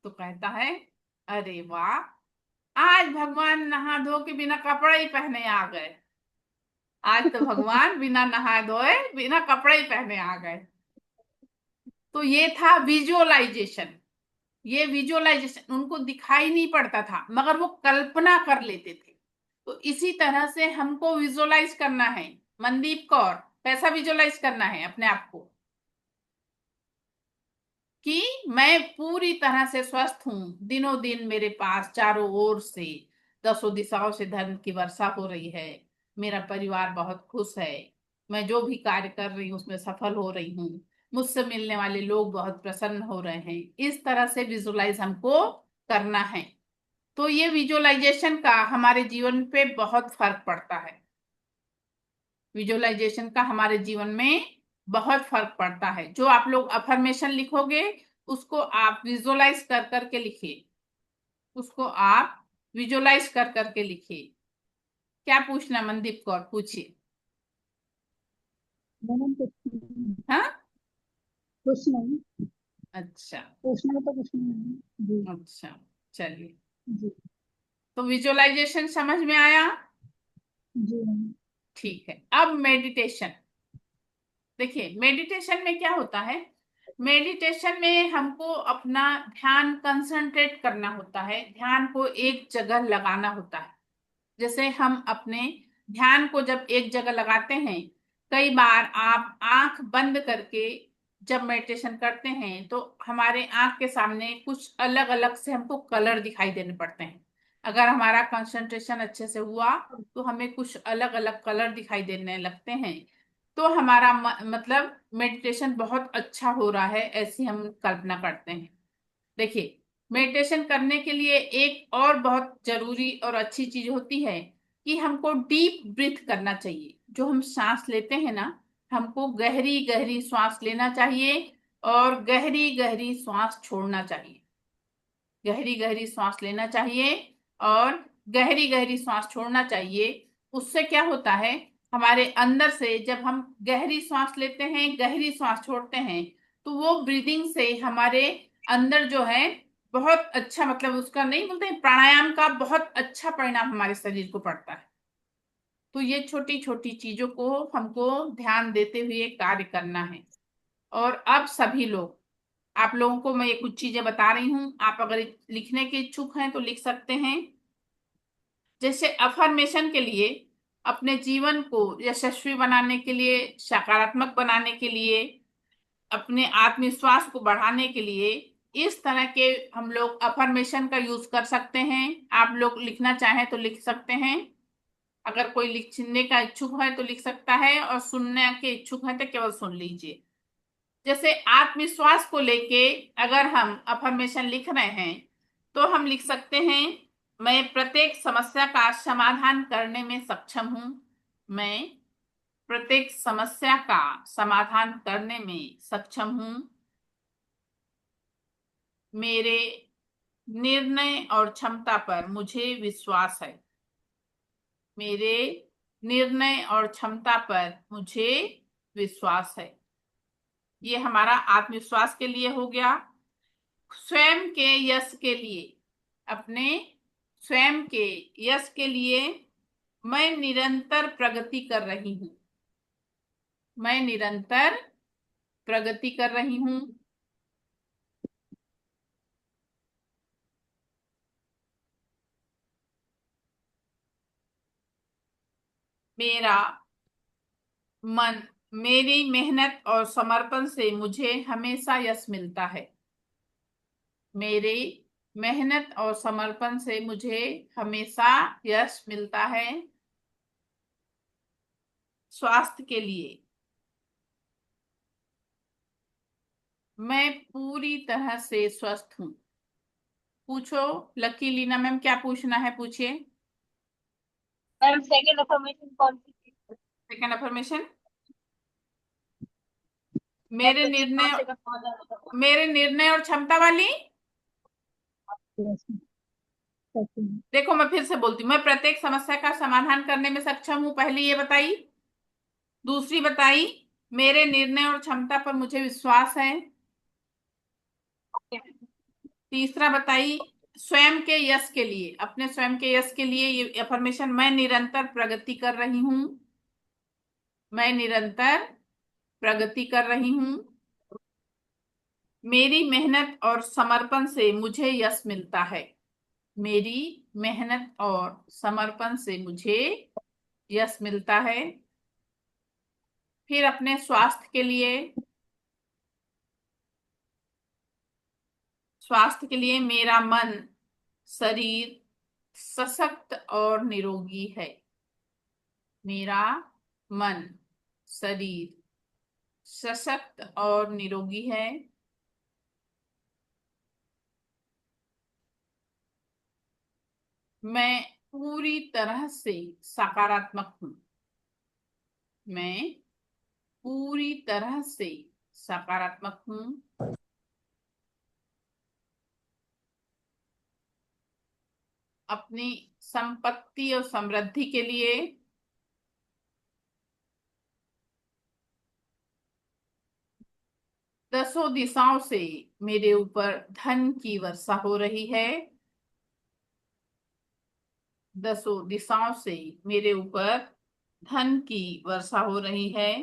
तो कहता है, अरे वाह, आज भगवान नहा धो के बिना कपड़ा ही पहने आ गए। आज तो भगवान बिना नहाए धोए बिना कपड़े ही पहने आ गए। तो ये था विजुअलाइजेशन। ये विजुअलाइजेशन उनको दिखाई नहीं पड़ता था मगर वो कल्पना कर लेते थे। तो इसी तरह से हमको विजुअलाइज करना है। मनदीप कौर, कैसा विजुअलाइज करना है अपने आप को? कि मैं पूरी तरह से स्वस्थ हूं, दिनों दिन मेरे पास चारों ओर से दसों दिशाओं से धन की वर्षा हो रही है, मेरा परिवार बहुत खुश है, मैं जो भी कार्य कर रही हूँ उसमें सफल हो रही हूँ, मुझसे मिलने वाले लोग बहुत प्रसन्न हो रहे हैं। इस तरह से विजुअलाइज हमको करना है। तो ये विजुअलाइजेशन का हमारे जीवन पे बहुत फर्क पड़ता है। विजुअलाइजेशन का हमारे जीवन में बहुत फर्क पड़ता है। जो आप लोग अफर्मेशन लिखोगे उसको आप विजुअलाइज कर करके लिखिए, उसको आप विजुअलाइज कर करके लिखिए। क्या पूछना मनदीप कौर, पूछिए। मैडम कुछ नहीं। हाँ, कुछ नहीं, अच्छा पूछना तो कुछ नहीं है। जी अच्छा, चलिए। जी तो विजुअलाइजेशन समझ में आया? जी मैम। ठीक है। अब मेडिटेशन देखिए। मेडिटेशन में क्या होता है? मेडिटेशन में हमको अपना ध्यान कंसंट्रेट करना होता है, ध्यान को एक जगह लगाना होता है। जैसे हम अपने ध्यान को जब एक जगह लगाते हैं, कई बार आप आंख बंद करके जब मेडिटेशन करते हैं तो हमारे आंख के सामने कुछ अलग अलग से हमको कलर दिखाई देने पड़ते हैं। अगर हमारा कंसंट्रेशन अच्छे से हुआ तो हमें कुछ अलग अलग कलर दिखाई देने लगते हैं। तो हमारा मतलब मेडिटेशन बहुत अच्छा हो रहा है, ऐसी हम कल्पना करते हैं। देखिए, मेडिटेशन करने के लिए एक और बहुत जरूरी और अच्छी चीज होती है कि हमको डीप ब्रीथ करना चाहिए। जो हम सांस लेते हैं ना, हमको गहरी गहरी सांस लेना चाहिए और गहरी गहरी सांस छोड़ना चाहिए। गहरी गहरी सांस लेना चाहिए और गहरी गहरी सांस छोड़ना चाहिए। उससे क्या होता है, हमारे अंदर से जब हम गहरी सांस लेते हैं, गहरी सांस छोड़ते हैं, तो वो ब्रीदिंग से हमारे अंदर जो है बहुत अच्छा, मतलब उसका नहीं बोलते हैं, प्राणायाम का बहुत अच्छा परिणाम हमारे शरीर को पड़ता है। तो ये छोटी छोटी चीजों को हमको ध्यान देते हुए कार्य करना है। और अब सभी लोग, आप लोगों को मैं ये कुछ चीजें बता रही हूँ, आप अगर लिखने के इच्छुक हैं तो लिख सकते हैं। जैसे अफर्मेशन के लिए, अपने जीवन को यशस्वी बनाने के लिए, सकारात्मक बनाने के लिए, अपने आत्मविश्वास को बढ़ाने के लिए इस तरह के हम लोग अफर्मेशन का यूज कर सकते हैं। आप लोग लिखना चाहें तो लिख सकते हैं। अगर कोई लिखने का इच्छुक है तो लिख सकता है और सुनने के इच्छुक है तो केवल सुन लीजिए। जैसे आत्मविश्वास को लेके अगर हम अफर्मेशन लिख रहे हैं तो हम लिख सकते हैं मैं प्रत्येक समस्या का समाधान करने में सक्षम हूँ। मैं प्रत्येक समस्या का समाधान करने में सक्षम हूँ। मेरे निर्णय और क्षमता पर मुझे विश्वास है। मेरे निर्णय और क्षमता पर मुझे विश्वास है। ये हमारा आत्मविश्वास के लिए हो गया। स्वयं के यश के लिए, अपने स्वयं के यश के लिए मैं निरंतर प्रगति कर रही हूँ। मैं निरंतर प्रगति कर रही हूँ। मेरा मन, मेरी मेहनत और समर्पण से मुझे हमेशा यश मिलता है। मेरी मेहनत और समर्पण से मुझे हमेशा यश मिलता है। स्वास्थ्य के लिए मैं पूरी तरह से स्वस्थ हूँ। पूछो लकी लीना मैम, क्या पूछना है पूछिए। मैम सेकंड अफर्मेशन कौन सी थी? सेकंड अफर्मेशन, मेरे निर्णय मेरे निर्णय और क्षमता वाली। Yes, second. देखो मैं फिर से बोलती हूँ, मैं प्रत्येक समस्या का समाधान करने में सक्षम हूँ, पहली ये बताई। दूसरी बताई, मेरे निर्णय और क्षमता पर मुझे विश्वास है। तीसरा बताई, स्वयं के यश के लिए, अपने स्वयं के यश के लिए ये अफर्मेशन, मैं निरंतर प्रगति कर रही हूँ। मैं निरंतर प्रगति कर रही हूँ। मेरी मेहनत और समर्पण से मुझे यश मिलता है। मेरी मेहनत और समर्पण से मुझे यश मिलता है। फिर अपने स्वास्थ्य के लिए, स्वास्थ्य के लिए मेरा मन, शरीर सशक्त और निरोगी है। मेरा मन, शरीर सशक्त और निरोगी है। मैं पूरी तरह से सकारात्मक हूँ। मैं पूरी तरह से सकारात्मक हूँ। अपनी संपत्ति और समृद्धि के लिए दसों दिशाओं से मेरे ऊपर धन की वर्षा हो रही है। दसों दिशाओं से मेरे ऊपर धन की वर्षा हो रही है।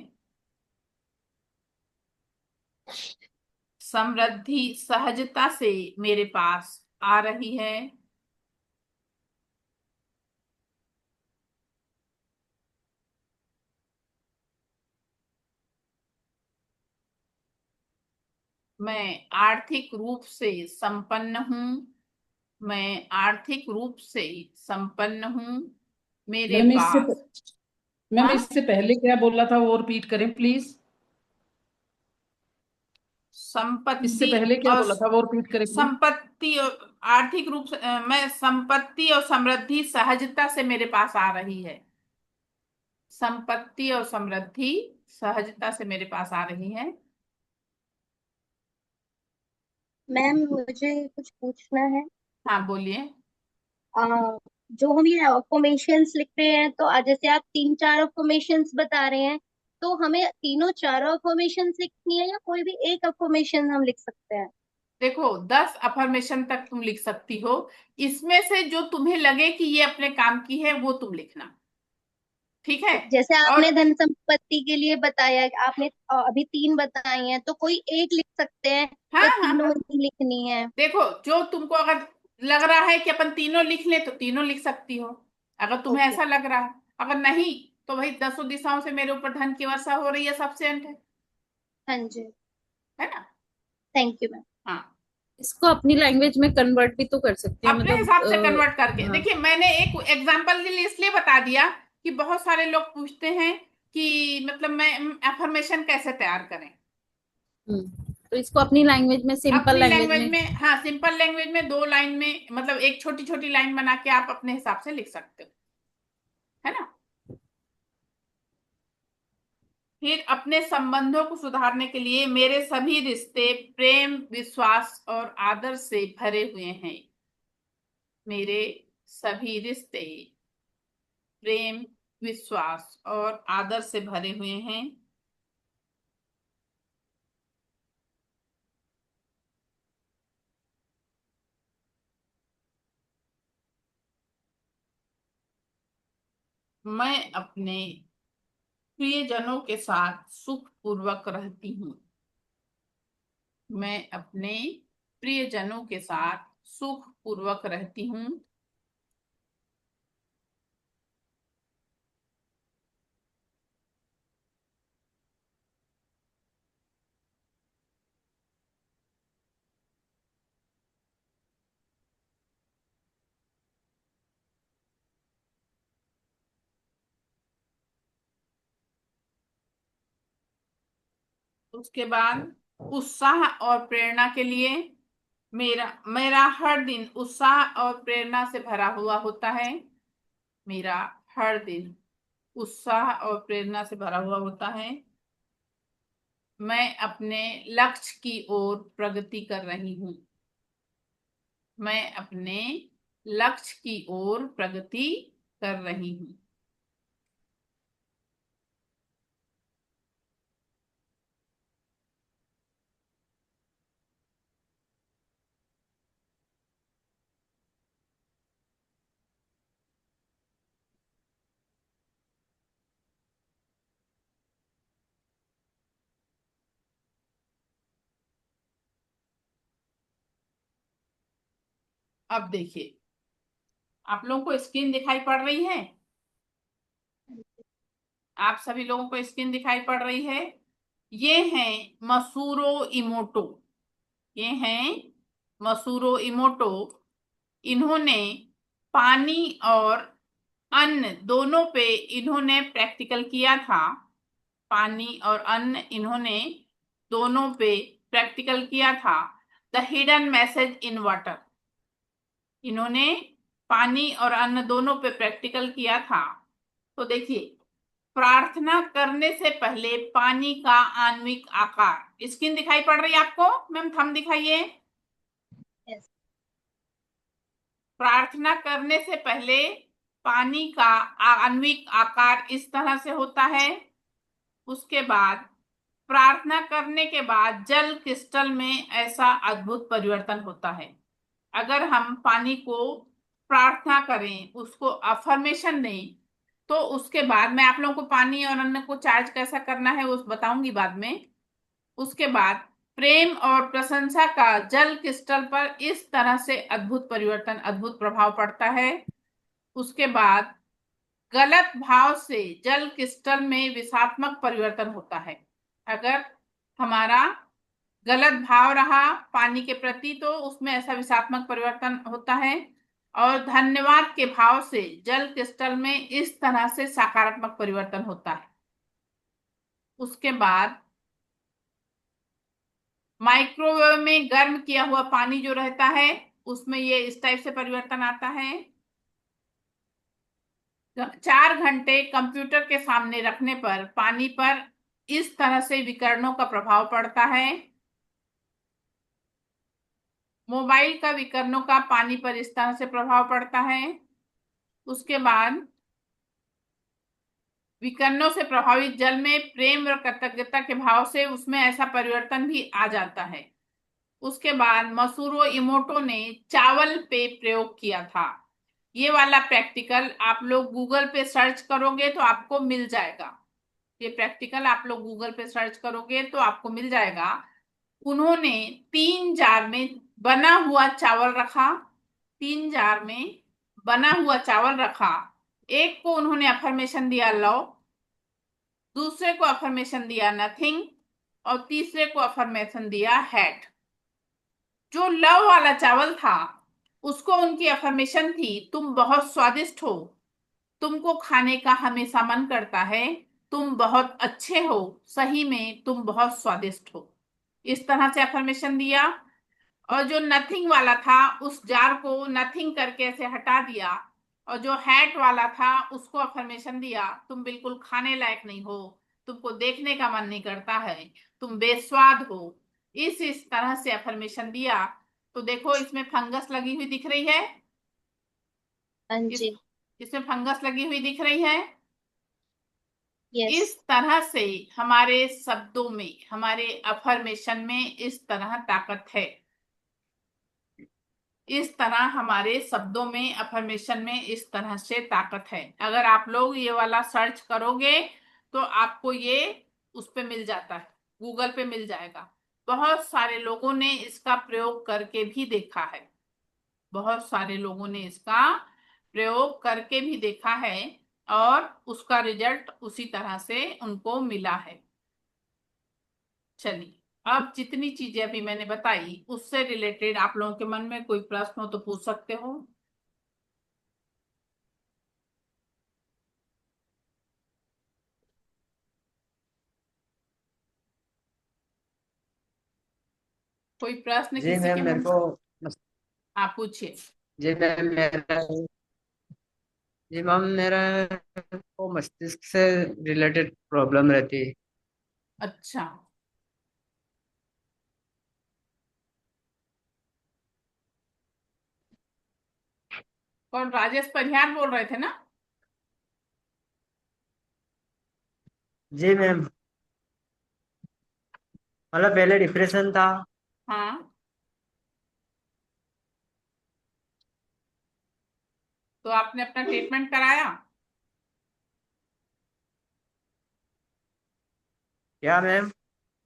समृद्धि सहजता से मेरे पास आ रही है। मैं आर्थिक रूप से संपन्न हूँ। मैं आर्थिक रूप से संपन्न हूँ। मेरे मैम पास, मैम हाँ, इससे पहले क्या बोला था वो रिपीट करें प्लीज। इससे संपत्ति पहले क्या और बोला था वो रिपीट करें प्लीज। संपत्ति और आर्थिक रूप से मैं संपत्ति और समृद्धि सहजता से मेरे पास आ रही है। संपत्ति और समृद्धि सहजता से मेरे पास आ रही है। मैम मुझे कुछ पूछना है। हाँ बोलिए। जो हम ये अफर्मेशंस लिख रहे हैं, तो जैसे आप तीन चार अफर्मेशंस बता रहे हैं, तो हमें तीनों चारों अफर्मेशंस लिखनी है या कोई भी एक अफर्मेशन हम लिख सकते हैं? देखो 10 अफर्मेशन तक तुम लिख सकती हो। इसमें से जो तुम्हें लगे कि ये अपने काम की है वो तुम लिखना, ठीक है। जैसे और आपने धन संपत्ति के लिए बताया, आपने अभी तीन बताई हैं, तो कोई एक लिख सकते हैं हाँ या हाँ तीनों हाँ, ही लिखनी है? देखो जो तुमको अगर लग रहा है कि अपन तीनों लिख ले तो तीनों लिख सकती हो। अगर तुम्हें ओके। ऐसा लग रहा है, अगर नहीं तो भाई दसों दिशाओं से मेरे ऊपर धन की वर्षा हो रही है, सफिशिएंट हाँ जी। है ना। Thank you ma'am. हाँ, इसको अपनी लैंग्वेज में कन्वर्ट भी तो कर सकते हैं, अपने मतलब हिसाब से कन्वर्ट करके। हाँ। देखिए मैंने एक एग्जांपल के लिए इसलिए बता दिया कि बहुत सारे लोग पूछते हैं कि मतलब मैं एफर्मेशन कैसे तैयार करें। तो इसको अपनी लैंग्वेज में, सिंपल अपनी लैंग्वेज लैंग्वेज में। में, हाँ सिंपल लैंग्वेज में 2 लाइन में, मतलब एक छोटी छोटी लाइन बना के आप अपने हिसाब से लिख सकते हो, है ना। फिर अपने संबंधों को सुधारने के लिए मेरे सभी रिश्ते प्रेम, विश्वास और आदर से भरे हुए हैं। मेरे सभी रिश्ते प्रेम, विश्वास और आदर से भरे हुए हैं। मैं अपने प्रियजनों के साथ सुख पूर्वक रहती हूँ। मैं अपने प्रियजनों के साथ सुख पूर्वक रहती हूँ। उसके बाद उत्साह और प्रेरणा के लिए मेरा मेरा हर दिन उत्साह और प्रेरणा से भरा हुआ होता है। मेरा हर दिन उत्साह और प्रेरणा से भरा हुआ होता है। मैं अपने लक्ष्य की ओर प्रगति कर रही हूँ। मैं अपने लक्ष्य की ओर प्रगति कर रही हूँ। अब देखिए, आप लोगों को स्क्रीन दिखाई पड़ रही है? आप सभी लोगों को स्क्रीन दिखाई पड़ रही है? ये हैं मसूरो इमोटो। ये हैं मसूरो इमोटो। इन्होंने पानी और अन्न दोनों पे इन्होंने प्रैक्टिकल किया था। पानी और अन्न इन्होंने दोनों पे प्रैक्टिकल किया था। The hidden message in water. इन्होंने पानी और अन्न दोनों पे प्रैक्टिकल किया था। तो देखिए, प्रार्थना करने से पहले पानी का आणविक आकार। स्क्रीन दिखाई पड़ रही है आपको? मैम थंब दिखाइए। Yes. प्रार्थना करने से पहले पानी का आणविक आकार इस तरह से होता है। उसके बाद प्रार्थना करने के बाद जल क्रिस्टल में ऐसा अद्भुत परिवर्तन होता है। अगर हम पानी को प्रार्थना करें, उसको अफर्मेशन दें, तो उसके बाद मैं आप लोगों को पानी और अन्न को चार्ज कैसा करना है वो बताऊंगी बाद में। उसके बाद प्रेम और प्रशंसा का जल क्रिस्टल पर इस तरह से अद्भुत परिवर्तन, अद्भुत प्रभाव पड़ता है। उसके बाद गलत भाव से जल क्रिस्टल में विषात्मक परिवर्तन होता है। अगर हमारा गलत भाव रहा पानी के प्रति तो उसमें ऐसा विषात्मक परिवर्तन होता है। और धन्यवाद के भाव से जल क्रिस्टल में इस तरह से सकारात्मक परिवर्तन होता है। उसके बाद माइक्रोवेव में गर्म किया हुआ पानी जो रहता है उसमें ये इस टाइप से परिवर्तन आता है। 4 घंटे कंप्यूटर के सामने रखने पर पानी पर इस तरह से विकिरणों का प्रभाव पड़ता है। मोबाइल का विकिरणों का पानी पर इस तरह से प्रभाव पड़ता है। उसके बाद विकिरणों से प्रभावित जल में प्रेम और कृतज्ञता के भाव से उसमें ऐसा परिवर्तन भी आ जाता है। उसके बाद मसूरो इमोटो ने चावल पे प्रयोग किया था। ये वाला प्रैक्टिकल आप लोग गूगल पे सर्च करोगे तो आपको मिल जाएगा। ये प्रैक्टिकल आप लोग गूगल पे सर्च करोगे तो आपको मिल जाएगा। उन्होंने 3 जार में बना हुआ चावल रखा। 3 जार में बना हुआ चावल रखा। एक को उन्होंने अफर्मेशन दिया लव, दूसरे को अफर्मेशन दिया नथिंग और तीसरे को अफर्मेशन दिया हैड। जो लव वाला चावल था उसको उनकी अफर्मेशन थी तुम बहुत स्वादिष्ट हो, तुमको खाने का हमेशा मन करता है, तुम बहुत अच्छे हो, सही में तुम बहुत स्वादिष्ट हो। इस तरह से अफर्मेशन दिया। और जो नथिंग वाला था उस जार को नथिंग करके ऐसे हटा दिया। और जो हैट वाला था उसको अफर्मेशन दिया, तुम बिल्कुल खाने लायक नहीं हो, तुमको देखने का मन नहीं करता है, तुम बेस्वाद हो। इस तरह से अफर्मेशन दिया। तो देखो इसमें फंगस लगी हुई दिख रही है। हाँ इस जी। इसमें फंगस लगी हुई दिख रही है। यस। इस तरह से हमारे शब्दों में, हमारे अफर्मेशन में इस तरह ताकत है। इस तरह हमारे शब्दों में, अफर्मेशन में इस तरह से ताकत है। अगर आप लोग ये वाला सर्च करोगे तो आपको ये उस पे मिल जाता है, गूगल पे मिल जाएगा। बहुत सारे लोगों ने इसका प्रयोग करके भी देखा है। बहुत सारे लोगों ने इसका प्रयोग करके भी देखा है और उसका रिजल्ट उसी तरह से उनको मिला है। चलिए, अब जितनी चीजें अभी मैंने बताई उससे रिलेटेड आप लोगों के मन में कोई प्रश्न हो तो पूछ सकते हो। कोई प्रश्न जी किसी के मैम मेरे मन? को आप पूछिए। जी मैम मेरा जी मैम मेरा को मस्तिष्क से रिलेटेड प्रॉब्लम रहती है। अच्छा, कौन? राजेश परिहार बोल रहे थे ना? जी मैम, मतलब पहले डिप्रेशन था। हाँ, तो आपने अपना ट्रीटमेंट कराया? क्या मैम?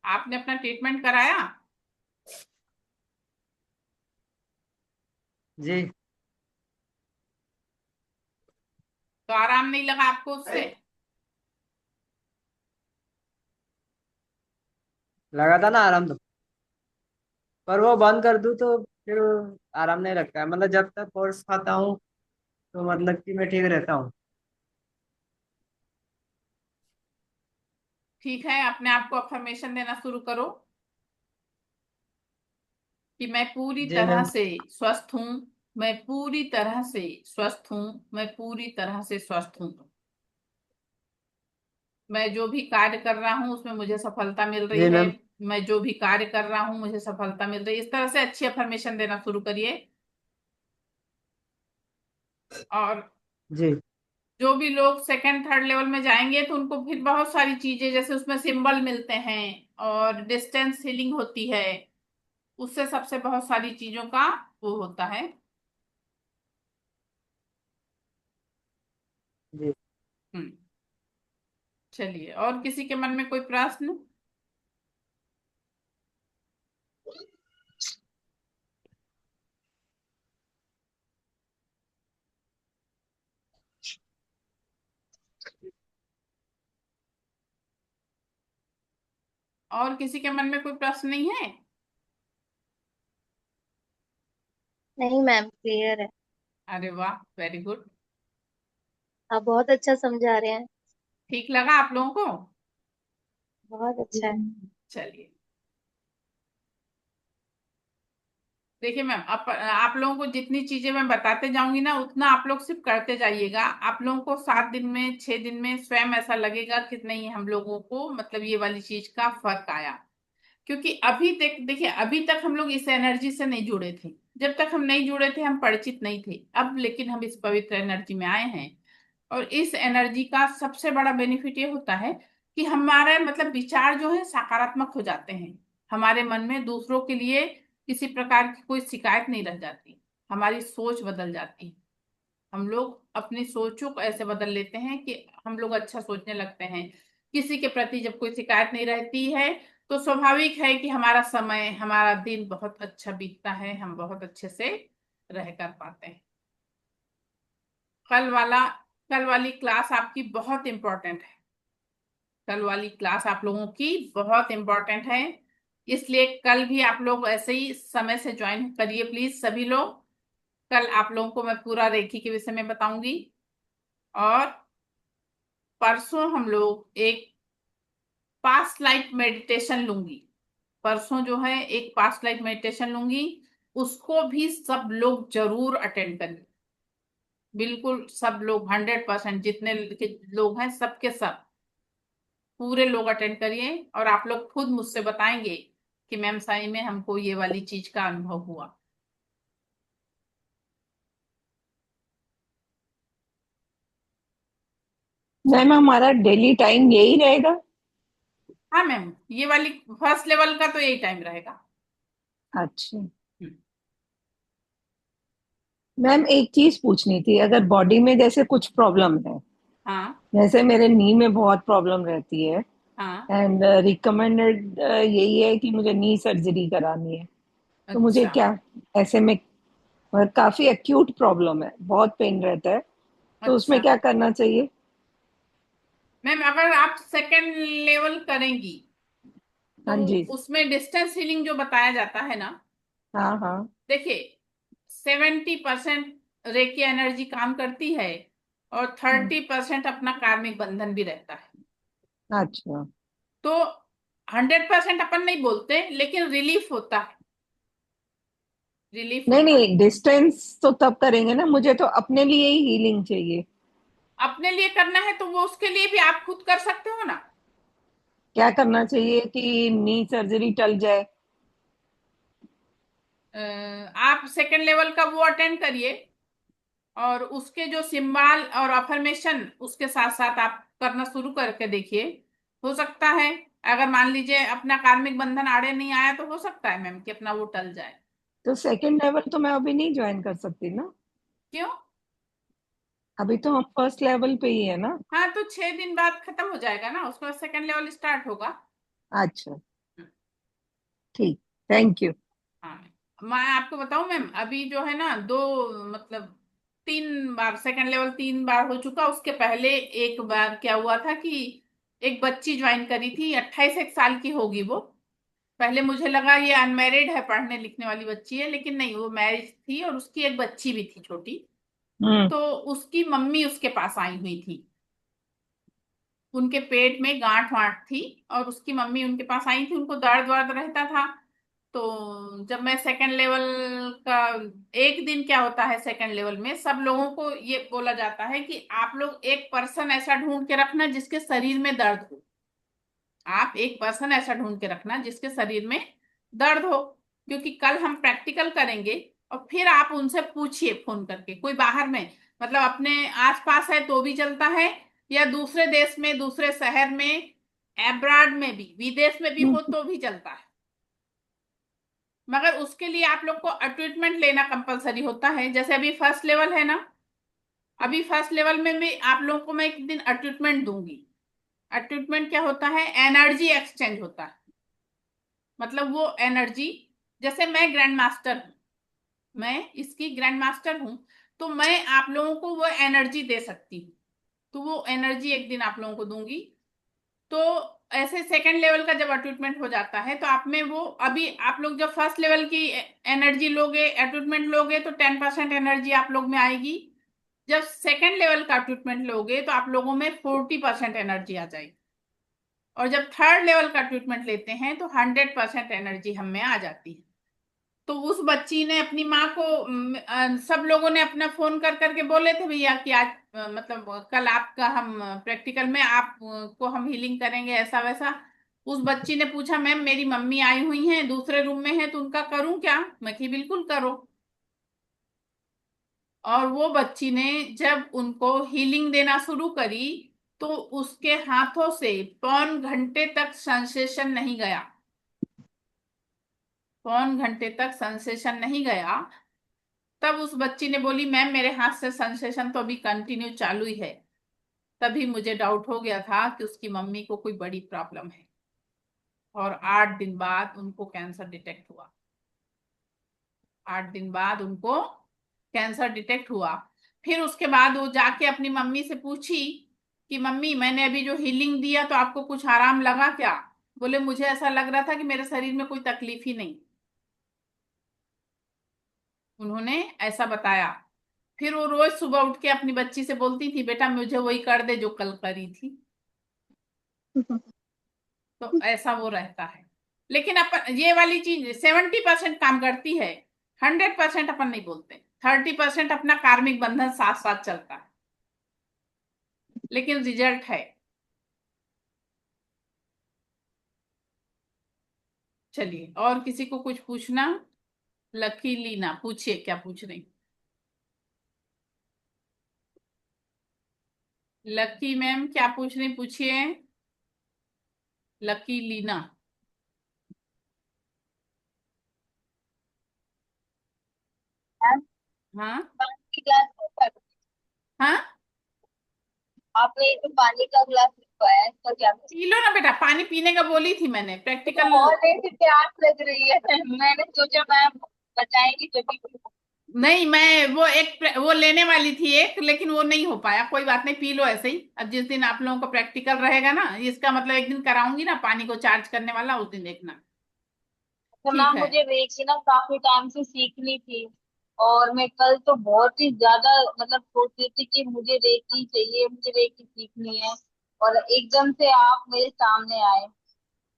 आपने अपना ट्रीटमेंट कराया? जी तो आराम नहीं लगा आपको उससे? लगा था ना आराम तो, पर वो बंद कर दूं तो फिर आराम नहीं लगता है। मतलब जब तक कोर्स खाता हूँ तो मतलब कि मैं ठीक रहता हूँ। ठीक है, अपने आप को अफर्मेशन देना शुरू करो कि मैं पूरी जी तरह मैम। से स्वस्थ हूँ। मैं पूरी तरह से स्वस्थ हूँ। मैं पूरी तरह से स्वस्थ हूँ। मैं जो भी कार्य कर रहा हूँ उसमें मुझे सफलता मिल रही जी है। मैम। मैं जो भी कार्य कर रहा हूँ मुझे सफलता मिल रही है। इस तरह से अच्छी अफर्मेशन देना शुरू करिए। और जी जो भी लोग सेकंड थर्ड लेवल में जाएंगे तो उनको फिर बहुत सारी चीजें, जैसे उसमें सिंबल मिलते हैं और डिस्टेंस हीलिंग होती है, उससे सबसे बहुत सारी चीजों का वो होता है। जी। हम्म। चलिए, और किसी के मन में कोई प्रश्न? और किसी के मन में कोई प्रश्न नहीं है? नहीं मैम, क्लियर है। अरे वाह, वेरी गुड। आप बहुत अच्छा समझा रहे हैं। ठीक लगा आप लोगों को? बहुत अच्छा है। चलिए, देखिए मैम, आप लोगों को जितनी चीजें मैं बताते जाऊंगी ना उतना आप लोग सिर्फ करते जाइएगा। आप लोगों को 7 दिन में, 6 दिन में स्वयं ऐसा लगेगा कि नहीं, हम लोगों को मतलब ये वाली चीज का फर्क आया। क्योंकि अभी तक देखिए, अभी तक हम लोग इस एनर्जी से नहीं जुड़े थे। जब तक हम नहीं जुड़े थे हम परिचित नहीं थे। अब लेकिन हम इस पवित्र एनर्जी में आए हैं। और इस एनर्जी का सबसे बड़ा बेनिफिट ये होता है कि हमारे मतलब विचार जो है सकारात्मक हो जाते हैं। हमारे मन में दूसरों के लिए किसी प्रकार की कोई शिकायत नहीं रह जाती। हमारी सोच बदल जाती है। हम लोग अपनी सोचों को ऐसे बदल लेते हैं कि हम लोग अच्छा सोचने लगते हैं। किसी के प्रति जब कोई शिकायत नहीं रहती है तो स्वाभाविक है कि हमारा समय, हमारा दिन बहुत अच्छा बीतता है। हम बहुत अच्छे से रह कर पाते हैं। कल वाला कल वाली क्लास आपकी बहुत इंपॉर्टेंट है। कल वाली क्लास आप लोगों की बहुत इंपॉर्टेंट है। इसलिए कल भी आप लोग ऐसे ही समय से ज्वाइन करिए प्लीज सभी लोग। कल आप लोगों को मैं पूरा रेखी के विषय में बताऊंगी। और परसों हम लोग एक पास्ट लाइफ मेडिटेशन लूंगी। परसों जो है एक पास्ट लाइफ मेडिटेशन लूंगी, उसको भी सब लोग जरूर अटेंड करें। बिल्कुल सब लोग 100%, जितने लोग हैं सबके सब पूरे लोग अटेंड करिए, और आप लोग खुद मुझसे बताएंगे कि मैम सही में हमको ये वाली चीज का अनुभव हुआ। मैम हमारा डेली टाइम यही रहेगा? हाँ मैम, ये वाली फर्स्ट लेवल का तो यही टाइम रहेगा। अच्छा हम्म। मैम, एक चीज पूछनी थी, अगर बॉडी में जैसे कुछ प्रॉब्लम है, हाँ जैसे मेरे नी में बहुत प्रॉब्लम रहती है, हाँ। एंड रिकमेंडेड यही है कि मुझे नी सर्जरी करानी है, तो मुझे अच्छा क्या ऐसे में, और काफी एक्यूट प्रॉब्लम है, बहुत पेन रहता है, तो उसमें अच्छा। क्या करना चाहिए? मैम अगर आप सेकेंड लेवल करेंगी तो हाँ जी। उसमें डिस्टेंस हीलिंग जो बताया जाता है ना, हाँ हाँ। देखिए 70% रेकी एनर्जी काम करती है, और 30% अपना कार्मिक बंधन भी रहता है। अच्छा। तो 100% अपन नहीं बोलते, लेकिन रिलीफ होता है, रिलीफ नहीं होता है। नहीं, डिस्टेंस तो तब करेंगे ना, मुझे तो अपने लिए ही हीलिंग चाहिए। अपने लिए करना है तो वो उसके लिए भी आप खुद कर सकते हो ना। क्या करना चाहिए कि नी सर्जरी टल जाए? आप सेकेंड लेवल का वो अटेंड करिए, और उसके जो सिंबल और अफर्मेशन उसके साथ साथ आप करना शुरू करके देखिए। हो सकता है, अगर मान लीजिए अपना कार्मिक बंधन आड़े नहीं आया, तो हो सकता है मैम कि अपना वो टल जाए। तो सेकंड लेवल तो मैं अभी नहीं ज्वाइन कर सकती ना? क्यों? अभी तो हम फर्स्ट लेवल पे ही है ना। हाँ, तो 6 दिन बाद खत्म हो जाएगा ना, उसके बाद सेकेंड लेवल स्टार्ट होगा। अच्छा, ठीक, थैंक यू। हाँ, मैं आपको बताऊं मैम, अभी जो है ना दो, मतलब 3 बार सेकंड लेवल, 3 बार हो चुका। उसके पहले एक बार क्या हुआ था कि एक बच्ची ज्वाइन करी थी, 28 एक साल की होगी वो। पहले मुझे लगा ये अनमैरिड है, पढ़ने लिखने वाली बच्ची है, लेकिन नहीं, वो मैरिज थी, और उसकी एक बच्ची भी थी छोटी। हम्म। तो उसकी मम्मी उसके पास आई हुई थी, उनके पेट में गांठ वांठ थी, और उसकी मम्मी उनके पास आई थी, उनको दर्द वर्द रहता था। तो जब मैं सेकंड लेवल का, एक दिन क्या होता है सेकंड लेवल में, सब लोगों को ये बोला जाता है कि आप लोग एक पर्सन ऐसा ढूंढ के रखना जिसके शरीर में दर्द हो। आप एक पर्सन ऐसा ढूंढ के रखना जिसके शरीर में दर्द हो, क्योंकि कल हम प्रैक्टिकल करेंगे। और फिर आप उनसे पूछिए फोन करके, कोई बाहर में, मतलब अपने आसपास है तो भी चलता है, या दूसरे देश में, दूसरे शहर में, एब्रॉड में भी, विदेश में भी हो तो भी चलता है। मगर उसके लिए आप लोग को ट्रीटमेंट लेना कंपलसरी होता है। जैसे अभी फर्स्ट लेवल है ना, अभी फर्स्ट लेवल में भी आप लोगों को मैं एक दिन ट्रीटमेंट दूंगी। ट्रीटमेंट क्या होता है? एनर्जी एक्सचेंज होता है। मतलब वो एनर्जी, जैसे मैं ग्रैंड मास्टर हूं, मैं इसकी ग्रैंड मास्टर हूं, तो मैं आप लोगों को वो एनर्जी दे सकती हूँ। तो वो एनर्जी एक दिन आप लोगों को दूंगी। तो ऐसे सेकंड लेवल का जब ट्रीटमेंट हो जाता है, तो आप में वो, अभी आप लोग जब फर्स्ट लेवल की एनर्जी लोगे, ट्रीटमेंट लोगे, तो 10% एनर्जी आप लोग में आएगी। जब सेकंड लेवल का ट्रीटमेंट लोगे तो आप लोगों में 40% एनर्जी आ जाएगी। और जब थर्ड लेवल का ट्रीटमेंट लेते हैं तो 100% एनर्जी हम में आ जाती है। तो उस बच्ची ने अपनी माँ को, सब लोगों ने अपना फोन कर करके बोले थे भैया कि आज मतलब कल आपका हम प्रैक्टिकल में आप को हम हीलिंग करेंगे, ऐसा वैसा। उस बच्ची ने पूछा मैम मेरी मम्मी आई हुई हैं, दूसरे रूम में है, तो उनका करूं क्या? मैं कि बिल्कुल करो। और वो बच्ची ने जब उनको हीलिंग देना शुरू करी, तो उसके हाथों से 1 पौन घंटे तक सेंसेशन नहीं गया, 1 पौन घंटे तक सेंसेशन नहीं गया। तब उस बच्ची ने बोली मैम मेरे हाथ से सेंसेशन तो अभी कंटिन्यू चालू ही है। तभी मुझे डाउट हो गया था कि उसकी मम्मी को कोई बड़ी प्रॉब्लम है। और 8 दिन बाद उनको कैंसर डिटेक्ट हुआ, 8 दिन बाद उनको कैंसर डिटेक्ट हुआ। फिर उसके बाद वो जाके अपनी मम्मी से पूछी कि मम्मी मैंने अभी जो हीलिंग दिया तो आपको कुछ आराम लगा क्या? बोले मुझे ऐसा लग रहा था कि मेरे शरीर में कोई तकलीफ ही नहीं। उन्होंने ऐसा बताया। फिर वो रोज सुबह उठ के अपनी बच्ची से बोलती थी बेटा मुझे वही कर दे जो कल करी थी। तो ऐसा वो रहता है। लेकिन अपन ये वाली चीज 70% काम करती है, 100% अपन नहीं बोलते। 30% अपना कार्मिक बंधन साथ साथ चलता है, लेकिन रिजल्ट है। चलिए, और किसी को कुछ पूछना? लकी लीना, पूछिए, क्या पूछ रही? लकी मैम क्या पूछ रही, पूछिए। लकी लीना। हाँ पानी का ग्लास, हाँ, आपने जो पानी का ग्लास लिखवाया है इसका क्या? पी लो ना बेटा, पानी पीने का बोली थी मैंने, प्रैक्टिकल। बहुत ऐसी प्यास लग रही है, मैंने सोचा मैम बताएंगी तभी। नहीं, मैं वो लेने वाली थी एक, लेकिन वो नहीं हो पाया। कोई बात नहीं, पी लो ऐसे ही। अब जिस दिन आप लोगों का प्रैक्टिकल रहेगा ना, इसका मतलब एक दिन कराऊंगी ना पानी को चार्ज करने वाला, उस दिन देखना। तो ठीक मैम है। मुझे रेकी ना काफी टाइम से सीखनी थी, और मैं कल तो बहुत ही ज्यादा मतलब सोच रही थी कि मुझे रेकी चाहिए, मुझे रेकी सीखनी है, और एकदम से आप मेरे सामने आए।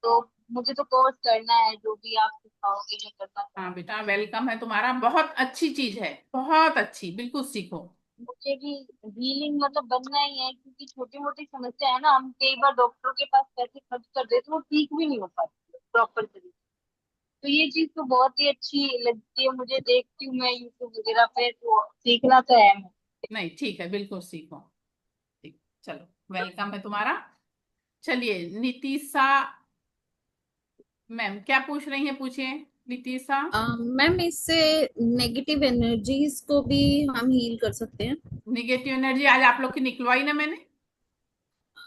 तो मुझे तो कोर्स करना है, जो भी आप सिखाओगे मैं करना हाँ चाहूंगी। बेटा, वेलकम है तुम्हारा, बहुत अच्छी चीज है, बहुत अच्छी, बिल्कुल सीखो। मुझे भी हीलिंग मतलब बनना ही है, क्योंकि छोटी मोटी समस्या है ना, हम कई बार डॉक्टर के पास पैसे खर्च कर देते तो वो ठीक भी नहीं हो पाती प्रॉपर तरीके। तो ये चीज तो बहुत ही अच्छी लगती है मुझे, देखती हूँ मैं यूट्यूब वगैरह पे, तो सीखना तो है मुझे। नहीं, ठीक है, बिल्कुल सीखो। ठीक, चलो, वेलकम है तुम्हारा। चलिए, नितिशा मैम क्या पूछ रही हैं, पूछिए नितिशा। मैम, इससे नेगेटिव एनर्जीज को भी हम हील कर सकते हैं? निगेटिव एनर्जी आज आप लोग की निकलवाई ना मैंने।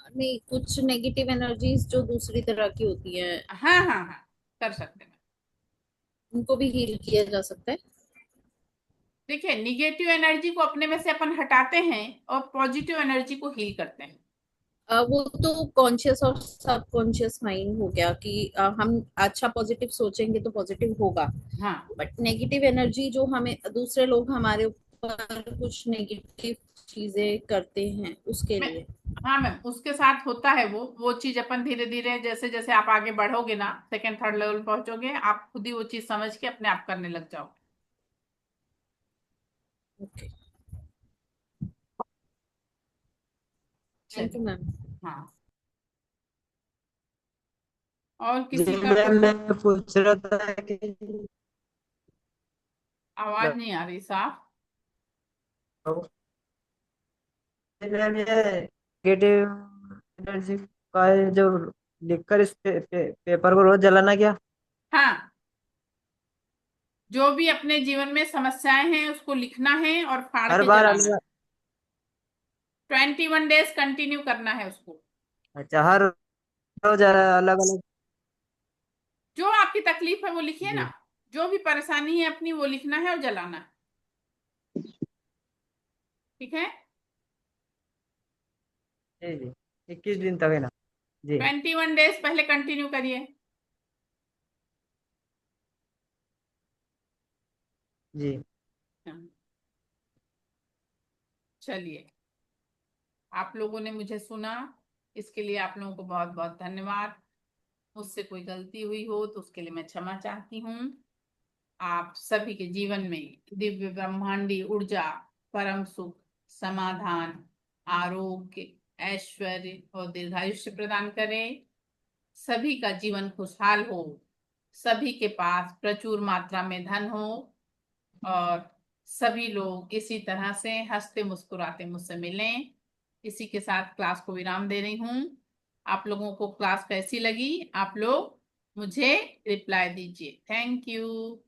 नहीं, कुछ नेगेटिव एनर्जीज जो दूसरी तरह की होती है, हाँ हाँ हाँ, कर सकते हैं। उनको भी हील किया जा सकता है? देखिए, निगेटिव एनर्जी को अपने में से अपन हटाते हैं और पॉजिटिव एनर्जी को हील करते हैं। वो तो कॉन्शियस और सबकॉन्शियस माइंड हो गया कि हम अच्छा पॉजिटिव सोचेंगे तो पॉजिटिव होगा। हाँ बट नेगेटिव एनर्जी जो हमें दूसरे लोग हमारे ऊपर कुछ नेगेटिव चीजें करते हैं उसके मैं लिए। हाँ मैम, उसके साथ होता है वो चीज। अपन धीरे धीरे जैसे जैसे आप आगे बढ़ोगे ना, सेकंड थर्ड लेवल पहुंचोगे, आप खुद ही वो चीज समझ के अपने आप करने लग जाओ। ओके, थैंक चलिए। You ma'am. हाँ, और जी किसी का मैम, कोई मैं पूछ रहा था कि आवाज नहीं आ रही साफ? मैम ये नेगेटिव एनर्जी का है जो लिखकर इस पेपर को रोज जलाना क्या? हाँ, जो भी अपने जीवन में समस्याएं हैं उसको लिखना है और फाड़ हर के बार जलाना है। अलग? 21 डेज कंटिन्यू करना है उसको। अच्छा, हर रोज अलग अलग? जो आपकी तकलीफ है वो लिखिए ना, जी जो भी परेशानी है अपनी वो लिखना है और जलाना है। ठीक है। जी जी, 21 दिन तक है ना? जी 21 डेज पहले कंटिन्यू करिए। जी। हाँ, चलिए, आप लोगों ने मुझे सुना, इसके लिए आप लोगों को बहुत बहुत धन्यवाद। मुझसे कोई गलती हुई हो तो उसके लिए मैं क्षमा चाहती हूँ। आप सभी के जीवन में दिव्य ब्रह्मांडी ऊर्जा, परम सुख, समाधान, आरोग्य, ऐश्वर्य और दीर्घायुष्य प्रदान करें। सभी का जीवन खुशहाल हो, सभी के पास प्रचुर मात्रा में धन हो, और सभी लोग इसी तरह से हंसते मुस्कुराते मुझसे मिलें। इसी के साथ क्लास को विराम दे रही हूँ। आप लोगों को क्लास कैसी लगी, आप लोग मुझे रिप्लाई दीजिए। Thank you.